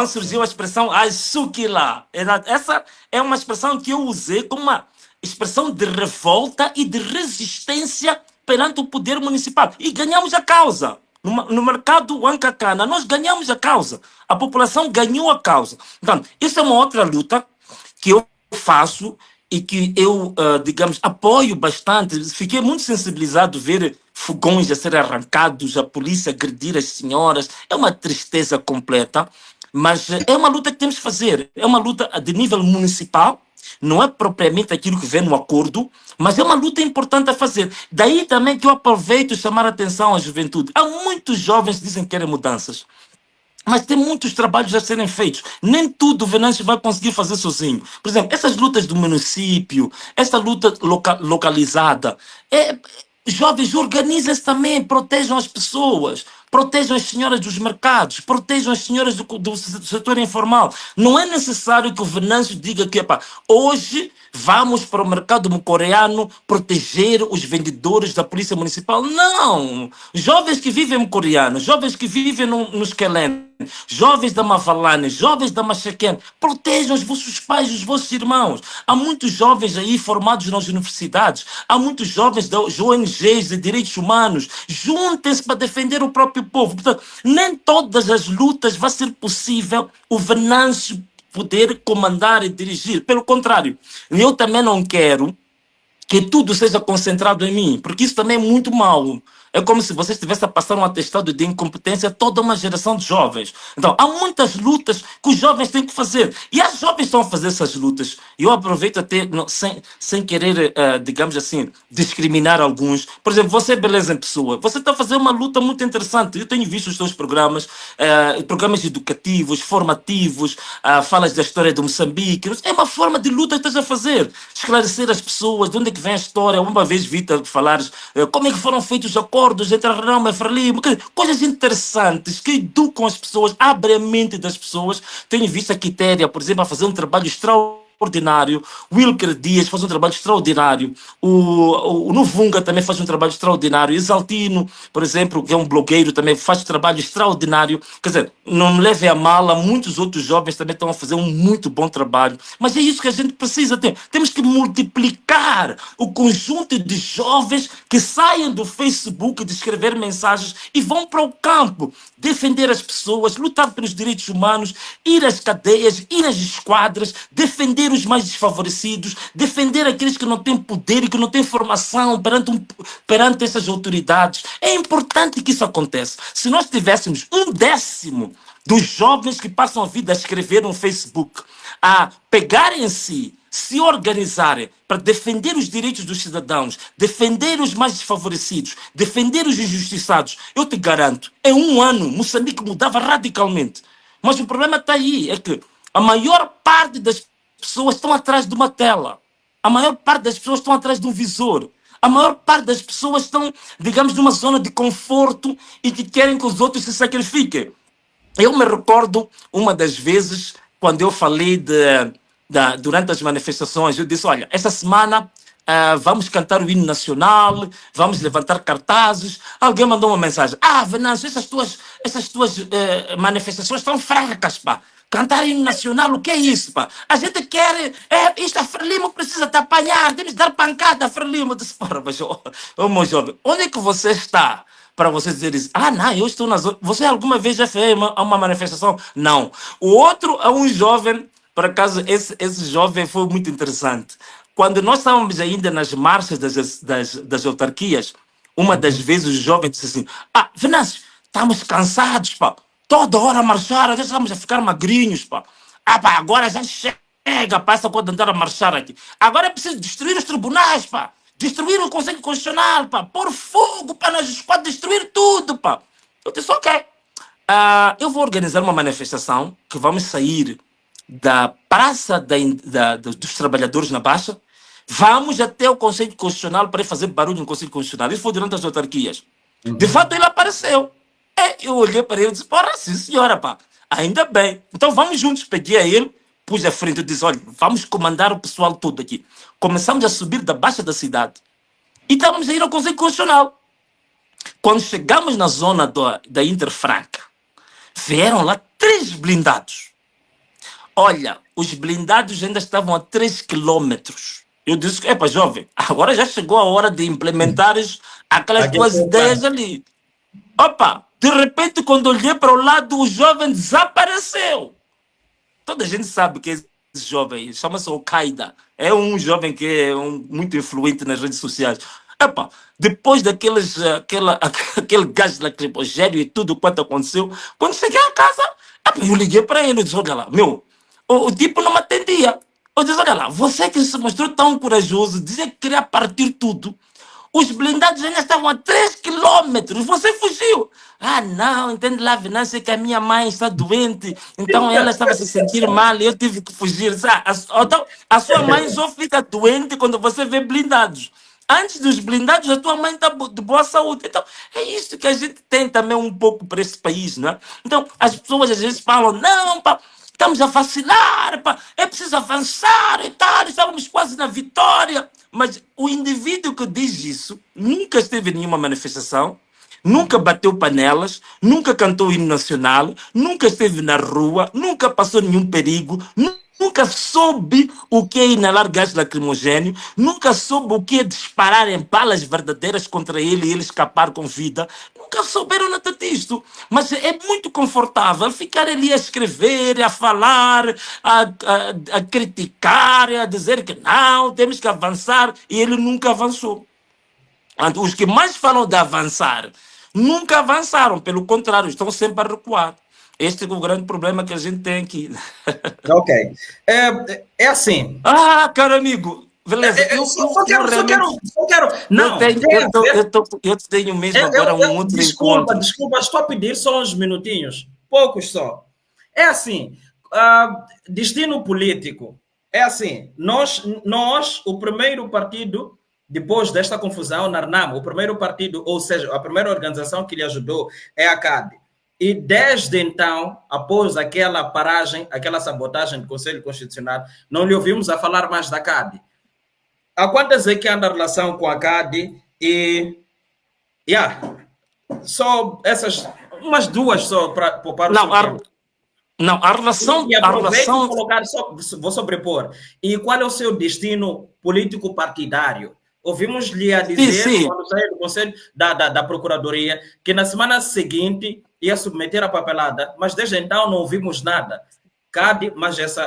surgiu a expressão Aisukila. Essa é uma expressão que eu usei como uma expressão de revolta e de resistência perante o poder municipal. E ganhamos a causa. No mercado Huancacana, nós ganhamos a causa. A população ganhou a causa. Então, isso é uma outra luta que eu faço e que eu, digamos, apoio bastante. Fiquei muito sensibilizado ver fogões a serem arrancados, a polícia agredir as senhoras. É uma tristeza completa, mas é uma luta que temos que fazer. É uma luta de nível municipal, não é propriamente aquilo que vem no acordo, mas é uma luta importante a fazer. Daí também que eu aproveito chamar a atenção à juventude. Há muitos jovens que dizem que querem mudanças. Mas tem muitos trabalhos a serem feitos. Nem tudo o Venâncio vai conseguir fazer sozinho. Por exemplo, essas lutas do município, essa luta localizada, jovens, organizem-se também, protejam as pessoas, protejam as senhoras dos mercados, protejam as senhoras do setor informal. Não é necessário que o Venâncio diga que, hoje vamos para o mercado mocoreano proteger os vendedores da polícia municipal. Não! Jovens que vivem em coreano, jovens que vivem no Esquelene, jovens da Mavalane, jovens da Machaquene, protejam os vossos pais, os vossos irmãos. Há muitos jovens aí formados nas universidades, há muitos jovens das ONGs de direitos humanos. Juntem-se para defender o próprio povo. Portanto, nem todas as lutas vai ser possível o Venâncio poder comandar e dirigir. Pelo contrário, eu também não quero que tudo seja concentrado em mim, porque isso também é muito mau. É como se você estivesse a passar um atestado de incompetência a toda uma geração de jovens. Então, há muitas lutas que os jovens têm que fazer. E as jovens estão a fazer essas lutas. Eu aproveito até, sem querer, digamos assim, discriminar alguns. Por exemplo, você é Beleza em Pessoa. Você está a fazer uma luta muito interessante. Eu tenho visto os seus programas, programas educativos, formativos, falas da história de Moçambique. É uma forma de luta que estás a fazer. Esclarecer as pessoas, de onde é que vem a história. Uma vez vi-te falar como é que foram feitos os acordos entre a Renamo e a Frelimo, coisas interessantes que educam as pessoas, abrem a mente das pessoas. Tenho visto a Quitéria, por exemplo, a fazer um trabalho extraordinário. Wilker Dias faz um trabalho extraordinário. O Novunga também faz um trabalho extraordinário. Exaltino, por exemplo, que é um blogueiro, também faz um trabalho extraordinário. Quer dizer, não me leve a mal, muitos outros jovens também estão a fazer um muito bom trabalho. Mas é isso que a gente precisa ter. Temos que multiplicar o conjunto de jovens que saiam do Facebook de escrever mensagens e vão para o campo defender as pessoas, lutar pelos direitos humanos, ir às cadeias, ir às esquadras, defender os mais desfavorecidos, defender aqueles que não têm poder e que não têm formação perante essas autoridades. É importante que isso aconteça. Se nós tivéssemos 1/10 dos jovens que passam a vida a escrever no Facebook, a pegarem em si, se organizarem para defender os direitos dos cidadãos, defender os mais desfavorecidos, defender os injustiçados, eu te garanto, em 1 ano, Moçambique mudava radicalmente. Mas o problema está aí, é que a maior parte das pessoas estão atrás de uma tela. A maior parte das pessoas estão atrás de um visor. A maior parte das pessoas estão, digamos, numa zona de conforto e que querem que os outros se sacrifiquem. Eu me recordo uma das vezes, quando eu falei durante as manifestações, eu disse, olha, esta semana vamos cantar o hino nacional, vamos levantar cartazes. Alguém mandou uma mensagem, Venâncio, essas tuas manifestações estão fracas, pá. Cantar hino nacional, o que é isso, pá? A gente quer, isto a Frelimo precisa te apanhar, temos de dar pancada a Frelimo. Eu disse, porra, mas, meu jovem, onde é que você está para você dizer isso? Não, eu estou na zona. Você alguma vez já fez uma manifestação? Não. O outro é um jovem, por acaso, esse jovem foi muito interessante. Quando nós estávamos ainda nas marchas das autarquias, uma das vezes o jovem disse assim, Venâncio, estamos cansados, pá. Toda hora a marchar, já estamos a ficar magrinhos, pá. Pá, agora já chega, pá, essa coisa de andar a marchar aqui. Agora é preciso destruir os tribunais, pá. Destruir o Conselho Constitucional, pá. Pôr fogo, pá, nas esquadras, destruir tudo, pá. Eu disse, ok. Eu vou organizar uma manifestação que vamos sair da Praça dos Trabalhadores na Baixa, vamos até o Conselho Constitucional para ir fazer barulho no Conselho Constitucional. Isso foi durante as autarquias. De fato, ele apareceu. Eu olhei para ele e disse, porra, sim senhora, pá, ainda bem. Então vamos juntos. Peguei a ele, pus à frente e disse, olha, vamos comandar o pessoal todo aqui. Começamos a subir da Baixa da cidade e estávamos a ir ao Conselho Constitucional. Quando chegamos na zona da Interfranca, vieram lá 3 blindados. Olha, os blindados ainda estavam a 3 quilômetros. Eu disse, epa, jovem, agora já chegou a hora de implementares aquelas tuas ideias ali. Opa, de repente, quando olhei para o lado, o jovem desapareceu. Toda a gente sabe que esse jovem chama-se Al-Qaeda. É um jovem que é muito influente nas redes sociais. Epá, depois aquele gás lacrimogéneo e tudo quanto aconteceu, quando cheguei a casa, epá, eu liguei para ele e disse, olha lá, meu, o tipo não me atendia. Eu disse, olha lá, você que se mostrou tão corajoso, dizer que queria partir tudo, os blindados ainda estavam a 3 quilômetros, você fugiu. Ah, não, entende lá, Venâncio, que a minha mãe está doente, então ela estava a se sentir mal e eu tive que fugir. Sabe? Então, a sua mãe só fica doente quando você vê blindados. Antes dos blindados, a tua mãe está de boa saúde. Então, é isso que a gente tem também um pouco para esse país, não é? Então, as pessoas às vezes falam, não, pá, estamos a vacilar, pá, é preciso avançar e tal, estávamos quase na vitória. Mas o indivíduo que diz isso nunca esteve em nenhuma manifestação, nunca bateu panelas, nunca cantou o hino nacional, nunca esteve na rua, nunca passou nenhum perigo, nunca soube o que é inalar gás lacrimogéneo, nunca soube o que é disparar em balas verdadeiras contra ele e ele escapar com vida. Nunca souberam nada disto. Mas é muito confortável ficar ali a escrever, a falar, a criticar, a dizer que não, temos que avançar. E ele nunca avançou. Os que mais falam de avançar nunca avançaram, pelo contrário, estão sempre a recuar. Este é o grande problema que a gente tem aqui. Ok. É assim. Ah, caro amigo, beleza. Só quero. Não, eu tenho mesmo agora um outro encontro. Desculpa, estou a pedir só uns minutinhos, poucos só. É assim, destino político. É assim, nós, o primeiro partido, depois desta confusão na RNAM, o primeiro partido, ou seja, a primeira organização que lhe ajudou é a CAD. E desde então, após aquela paragem, aquela sabotagem do Conselho Constitucional, não lhe ouvimos a falar mais da CAD. Há quantas é que anda a relação com a CAD? E só essas, umas duas só para poupar o seu tempo. Não, a relação... Vou sobrepor. E qual é o seu destino político partidário? Ouvimos-lhe a dizer, quando saiu do Conselho da Procuradoria, que na semana seguinte ia submeter a papelada, mas desde então não ouvimos nada. CAD, mas essa...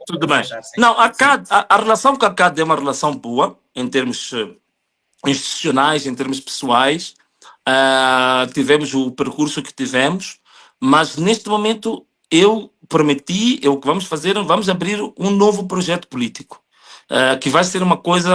Tudo bem. Não, a relação com a CAD é uma relação boa, em termos institucionais, em termos pessoais. Tivemos o percurso que tivemos, mas neste momento eu prometi, o que vamos fazer, vamos abrir um novo projeto político. Que vai ser uma coisa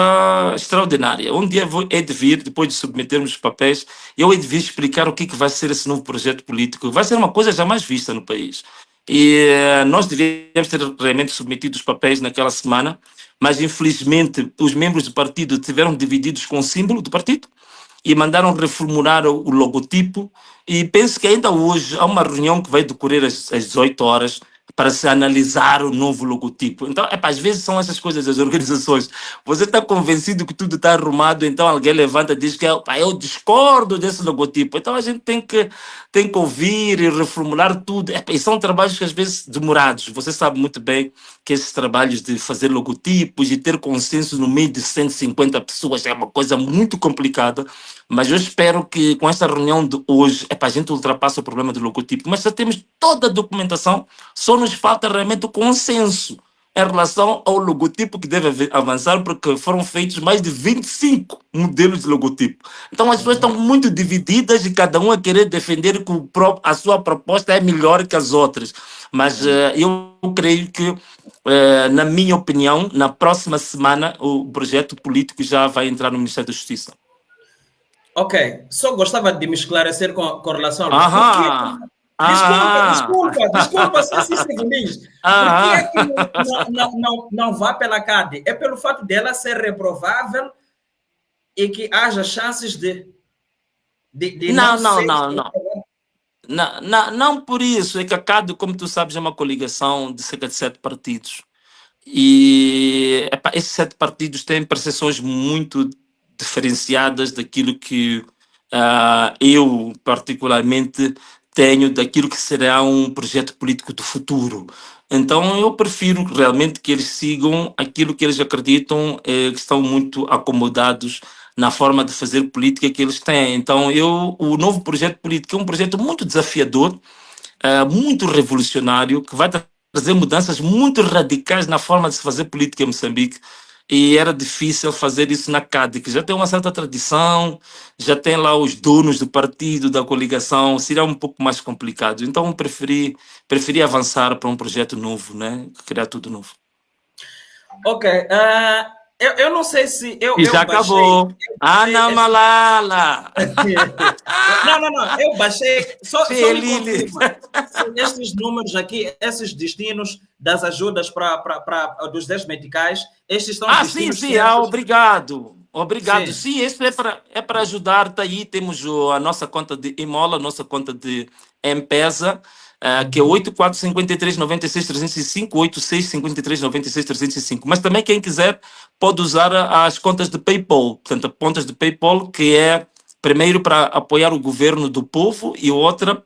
extraordinária. Um dia é de vir, depois de submetermos os papéis, eu hei de vir explicar o que vai ser esse novo projeto político. Vai ser uma coisa jamais vista no país. E nós devíamos ter realmente submetido os papéis naquela semana, mas infelizmente os membros do partido tiveram divididos com o símbolo do partido e mandaram reformular o logotipo, e penso que ainda hoje há uma reunião que vai decorrer às 18 horas para se analisar o novo logotipo. Então, às vezes são essas coisas das organizações. Você está convencido que tudo está arrumado, então alguém levanta e diz que eu discordo desse logotipo. Então a gente tem que ouvir e reformular tudo. E são trabalhos que às vezes demorados. Você sabe muito bem que esses trabalhos de fazer logotipos e ter consenso no meio de 150 pessoas é uma coisa muito complicada. Mas eu espero que com esta reunião de hoje, a gente ultrapasse o problema do logotipo. Mas já temos toda a documentação, só nos falta realmente o consenso em relação ao logotipo que deve avançar, porque foram feitos mais de 25 modelos de logotipo. Então as pessoas estão muito divididas e cada um a querer defender que a sua proposta é melhor que as outras. Mas eu creio que, na minha opinião, na próxima semana o projeto político já vai entrar no Ministério da Justiça. Ok, só gostava de me esclarecer com relação a... Desculpa, só 6 segundinhos. Por que é que não vá pela CAD? É pelo fato dela ser reprovável e que haja chances de não por isso. É que a CAD, como tu sabes, é uma coligação de cerca de 7 partidos. E esses 7 partidos têm percepções muito diferenciadas daquilo que eu particularmente tenho, daquilo que será um projeto político do futuro. Então eu prefiro realmente que eles sigam aquilo que eles acreditam, que estão muito acomodados na forma de fazer política que eles têm. Então o novo projeto político é um projeto muito desafiador, muito revolucionário, que vai trazer mudanças muito radicais na forma de se fazer política em Moçambique. e era difícil fazer isso na CAD, que já tem uma certa tradição, já tem lá os donos do partido, da coligação, seria um pouco mais complicado. Então eu preferi avançar para um projeto novo, né? Criar tudo novo. Ok. Eu não sei se E já acabou. Ana Malala! Não. Eu baixei. Só me Lili. confirma. Estes números aqui, esses destinos das ajudas dos 10 meticais, estes são os destinos Sim. certos? Obrigado. Obrigado. Sim. Sim, isso é para ajudar. Tá aí, temos a nossa conta de Imola, a nossa conta de M-Pesa, que é 845396 305, 865396 305. Mas também quem quiser pode usar as contas de PayPal. Portanto, contas de PayPal, que é primeiro para apoiar o governo do povo e outra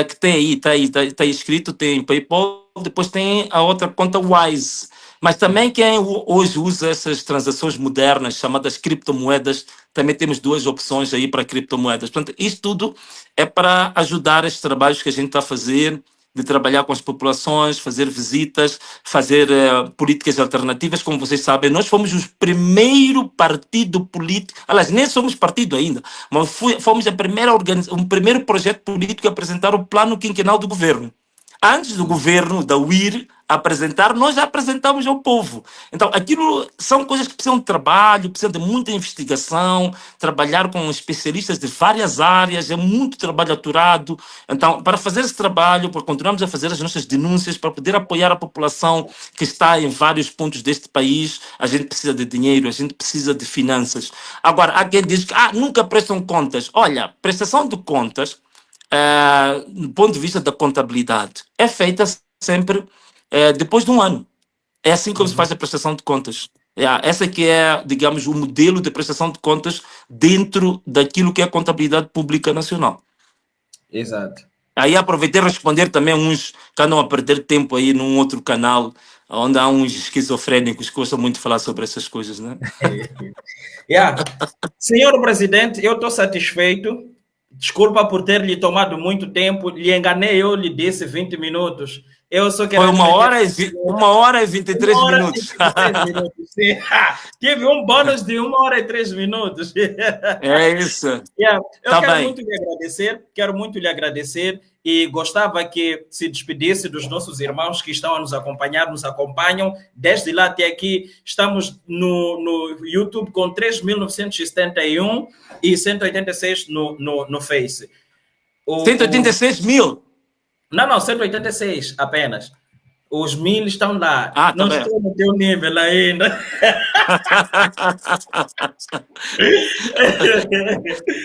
que tem aí, está escrito, tem PayPal, depois tem a outra conta Wise. Mas também quem hoje usa essas transações modernas, chamadas criptomoedas, também temos duas opções aí para criptomoedas. Portanto, isto tudo é para ajudar estes trabalhos que a gente está a fazer, de trabalhar com as populações, fazer visitas, fazer políticas alternativas. Como vocês sabem, nós fomos o primeiro partido político, aliás, nem somos partido ainda, mas fomos o primeiro projeto político a apresentar o plano quinquenal do governo. Antes do governo, da UIR, apresentar, nós já apresentamos ao povo. Então, aquilo são coisas que precisam de trabalho, precisam de muita investigação, trabalhar com especialistas de várias áreas, é muito trabalho aturado. Então, para fazer esse trabalho, para continuarmos a fazer as nossas denúncias, para poder apoiar a população que está em vários pontos deste país, a gente precisa de dinheiro, a gente precisa de finanças. Agora, há quem diz que nunca prestam contas. Olha, prestação de contas, do ponto de vista da contabilidade, é feita sempre depois de um ano. É assim como se faz a prestação de contas. Essa que é, digamos, o modelo de prestação de contas dentro daquilo que é a contabilidade pública nacional. Exato. Aí aproveitei a responder também uns que andam a perder tempo aí num outro canal, onde há uns esquizofrénicos que gostam muito de falar sobre essas coisas, né? Senhor Presidente, eu estou satisfeito. Desculpa por ter lhe tomado muito tempo. Lhe enganei, eu lhe disse 20 minutos. Eu só quero. Foi 1h e 23 minutos. 23 minutos. Sim. Tive um bônus de 1h e 3 minutos. É isso. Eu quero bem. muito lhe agradecer e gostava que se despedisse dos nossos irmãos que estão a nos acompanhar, nos acompanham desde lá até aqui. Estamos no YouTube com 3.971 e 186 no Face. 186 mil? Não, 186 apenas. Os 1000 estão lá. Não bem. estou no teu nível ainda.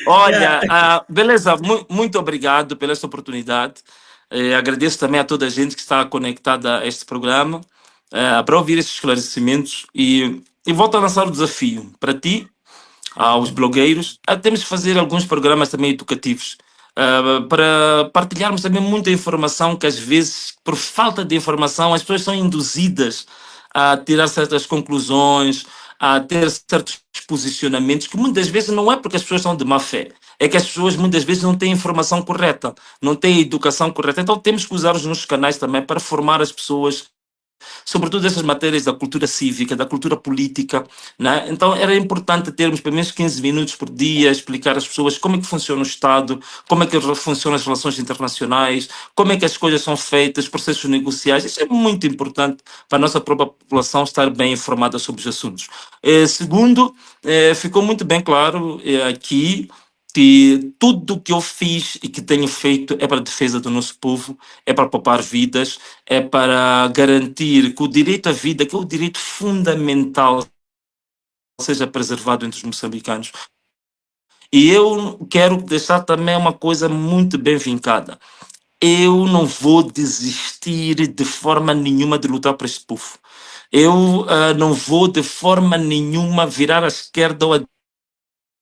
Olha, beleza, muito obrigado pela essa oportunidade. Agradeço também a toda a gente que está conectada a este programa para ouvir esses esclarecimentos e volto a lançar o desafio para ti, aos blogueiros. Temos de fazer alguns programas também educativos para partilharmos também muita informação que às vezes, por falta de informação, as pessoas são induzidas a tirar certas conclusões, a ter certos posicionamentos que muitas vezes não é porque as pessoas são de má fé, é que as pessoas muitas vezes não têm informação correta, não têm educação correta. Então temos que usar os nossos canais também para formar as pessoas, sobretudo essas matérias da cultura cívica, da cultura política, né? Então era importante termos pelo menos 15 minutos por dia, explicar às pessoas como é que funciona o Estado, como é que funcionam as relações internacionais, como é que as coisas são feitas, processos negociais. Isso é muito importante para a nossa própria população estar bem informada sobre os assuntos. Segundo, ficou muito bem claro aqui que tudo que eu fiz e que tenho feito é para a defesa do nosso povo, é para poupar vidas, é para garantir que o direito à vida, que é o direito fundamental, seja preservado entre os moçambicanos. E eu quero deixar também uma coisa muito bem vincada. Eu não vou desistir de forma nenhuma de lutar para este povo. Eu não vou de forma nenhuma virar à esquerda ou à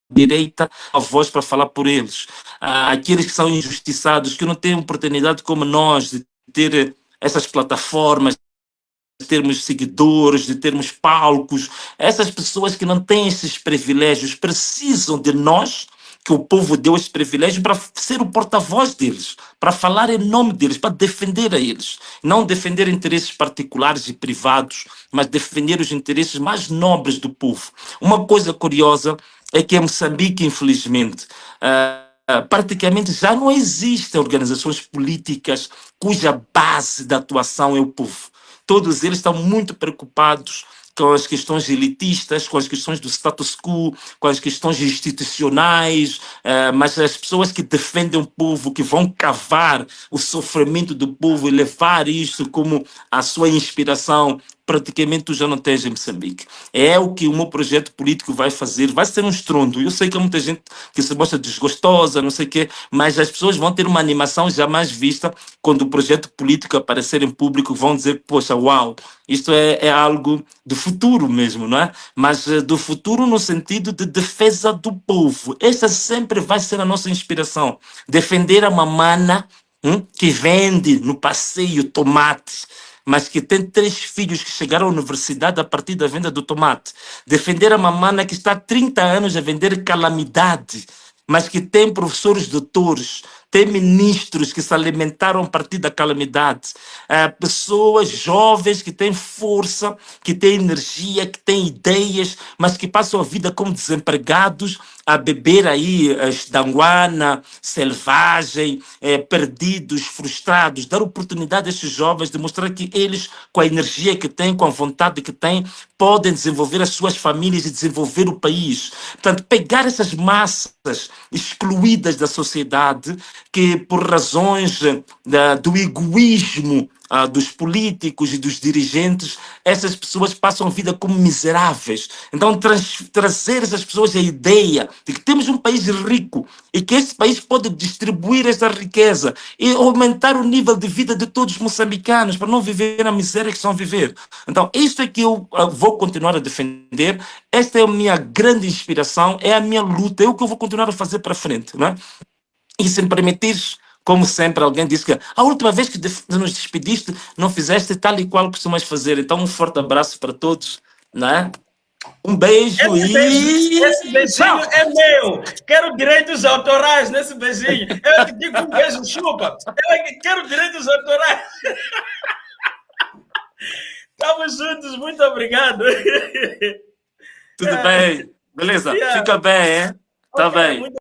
direita a voz para falar por eles. Aqueles que são injustiçados, que não têm oportunidade como nós de ter essas plataformas, de termos seguidores, de termos palcos. Essas pessoas que não têm esses privilégios precisam de nós que o povo deu esse privilégio para ser o porta-voz deles, para falar em nome deles, para defender a eles. Não defender interesses particulares e privados, mas defender os interesses mais nobres do povo. Uma coisa curiosa é que em Moçambique, infelizmente, praticamente já não existem organizações políticas cuja base da atuação é o povo. Todos eles estão muito preocupados com as questões elitistas, com as questões do status quo, com as questões institucionais, mas as pessoas que defendem o povo, que vão cavar o sofrimento do povo e levar isso como a sua inspiração, praticamente tu já não tens em Moçambique. É o que o meu projeto político vai fazer. Vai ser um estrondo. Eu sei que há muita gente que se mostra desgostosa, não sei o quê, mas as pessoas vão ter uma animação jamais vista quando o projeto político aparecer em público, vão dizer, poxa, uau, isto é algo do futuro mesmo, não é? Mas do futuro no sentido de defesa do povo. Esta sempre vai ser a nossa inspiração. Defender a mamana que vende no passeio tomate, mas que tem 3 filhos que chegaram à universidade a partir da venda do tomate. Defender a mamana que está há 30 anos a vender calamidade, mas que tem professores doutores, tem ministros que se alimentaram a partir da calamidade, pessoas jovens que têm força, que têm energia, que têm ideias, mas que passam a vida como desempregados, a beber aí estanguana, selvagem, perdidos, frustrados, dar oportunidade a esses jovens de mostrar que eles, com a energia que têm, com a vontade que têm, podem desenvolver as suas famílias e desenvolver o país. Portanto, pegar essas massas excluídas da sociedade que, por razões do egoísmo dos políticos e dos dirigentes, essas pessoas passam a vida como miseráveis. Então, trazer essas pessoas a ideia de que temos um país rico e que este país pode distribuir esta riqueza e aumentar o nível de vida de todos os moçambicanos para não viver na miséria que estão a viver. Então, isto é que eu vou continuar a defender. Esta é a minha grande inspiração, é a minha luta, é o que eu vou continuar a fazer para frente, não é? E se me permitires, como sempre, alguém disse que a última vez que nos despediste, não fizeste tal e qual costumas fazer. Então, um forte abraço para todos, né? Um beijo Esse beijinho é meu. Quero direitos autorais nesse beijinho. Eu que digo um beijo, chupa. Eu que quero direitos autorais. Estamos juntos, muito obrigado. Tudo bem? Beleza? Fica bem, hein? Tá bem.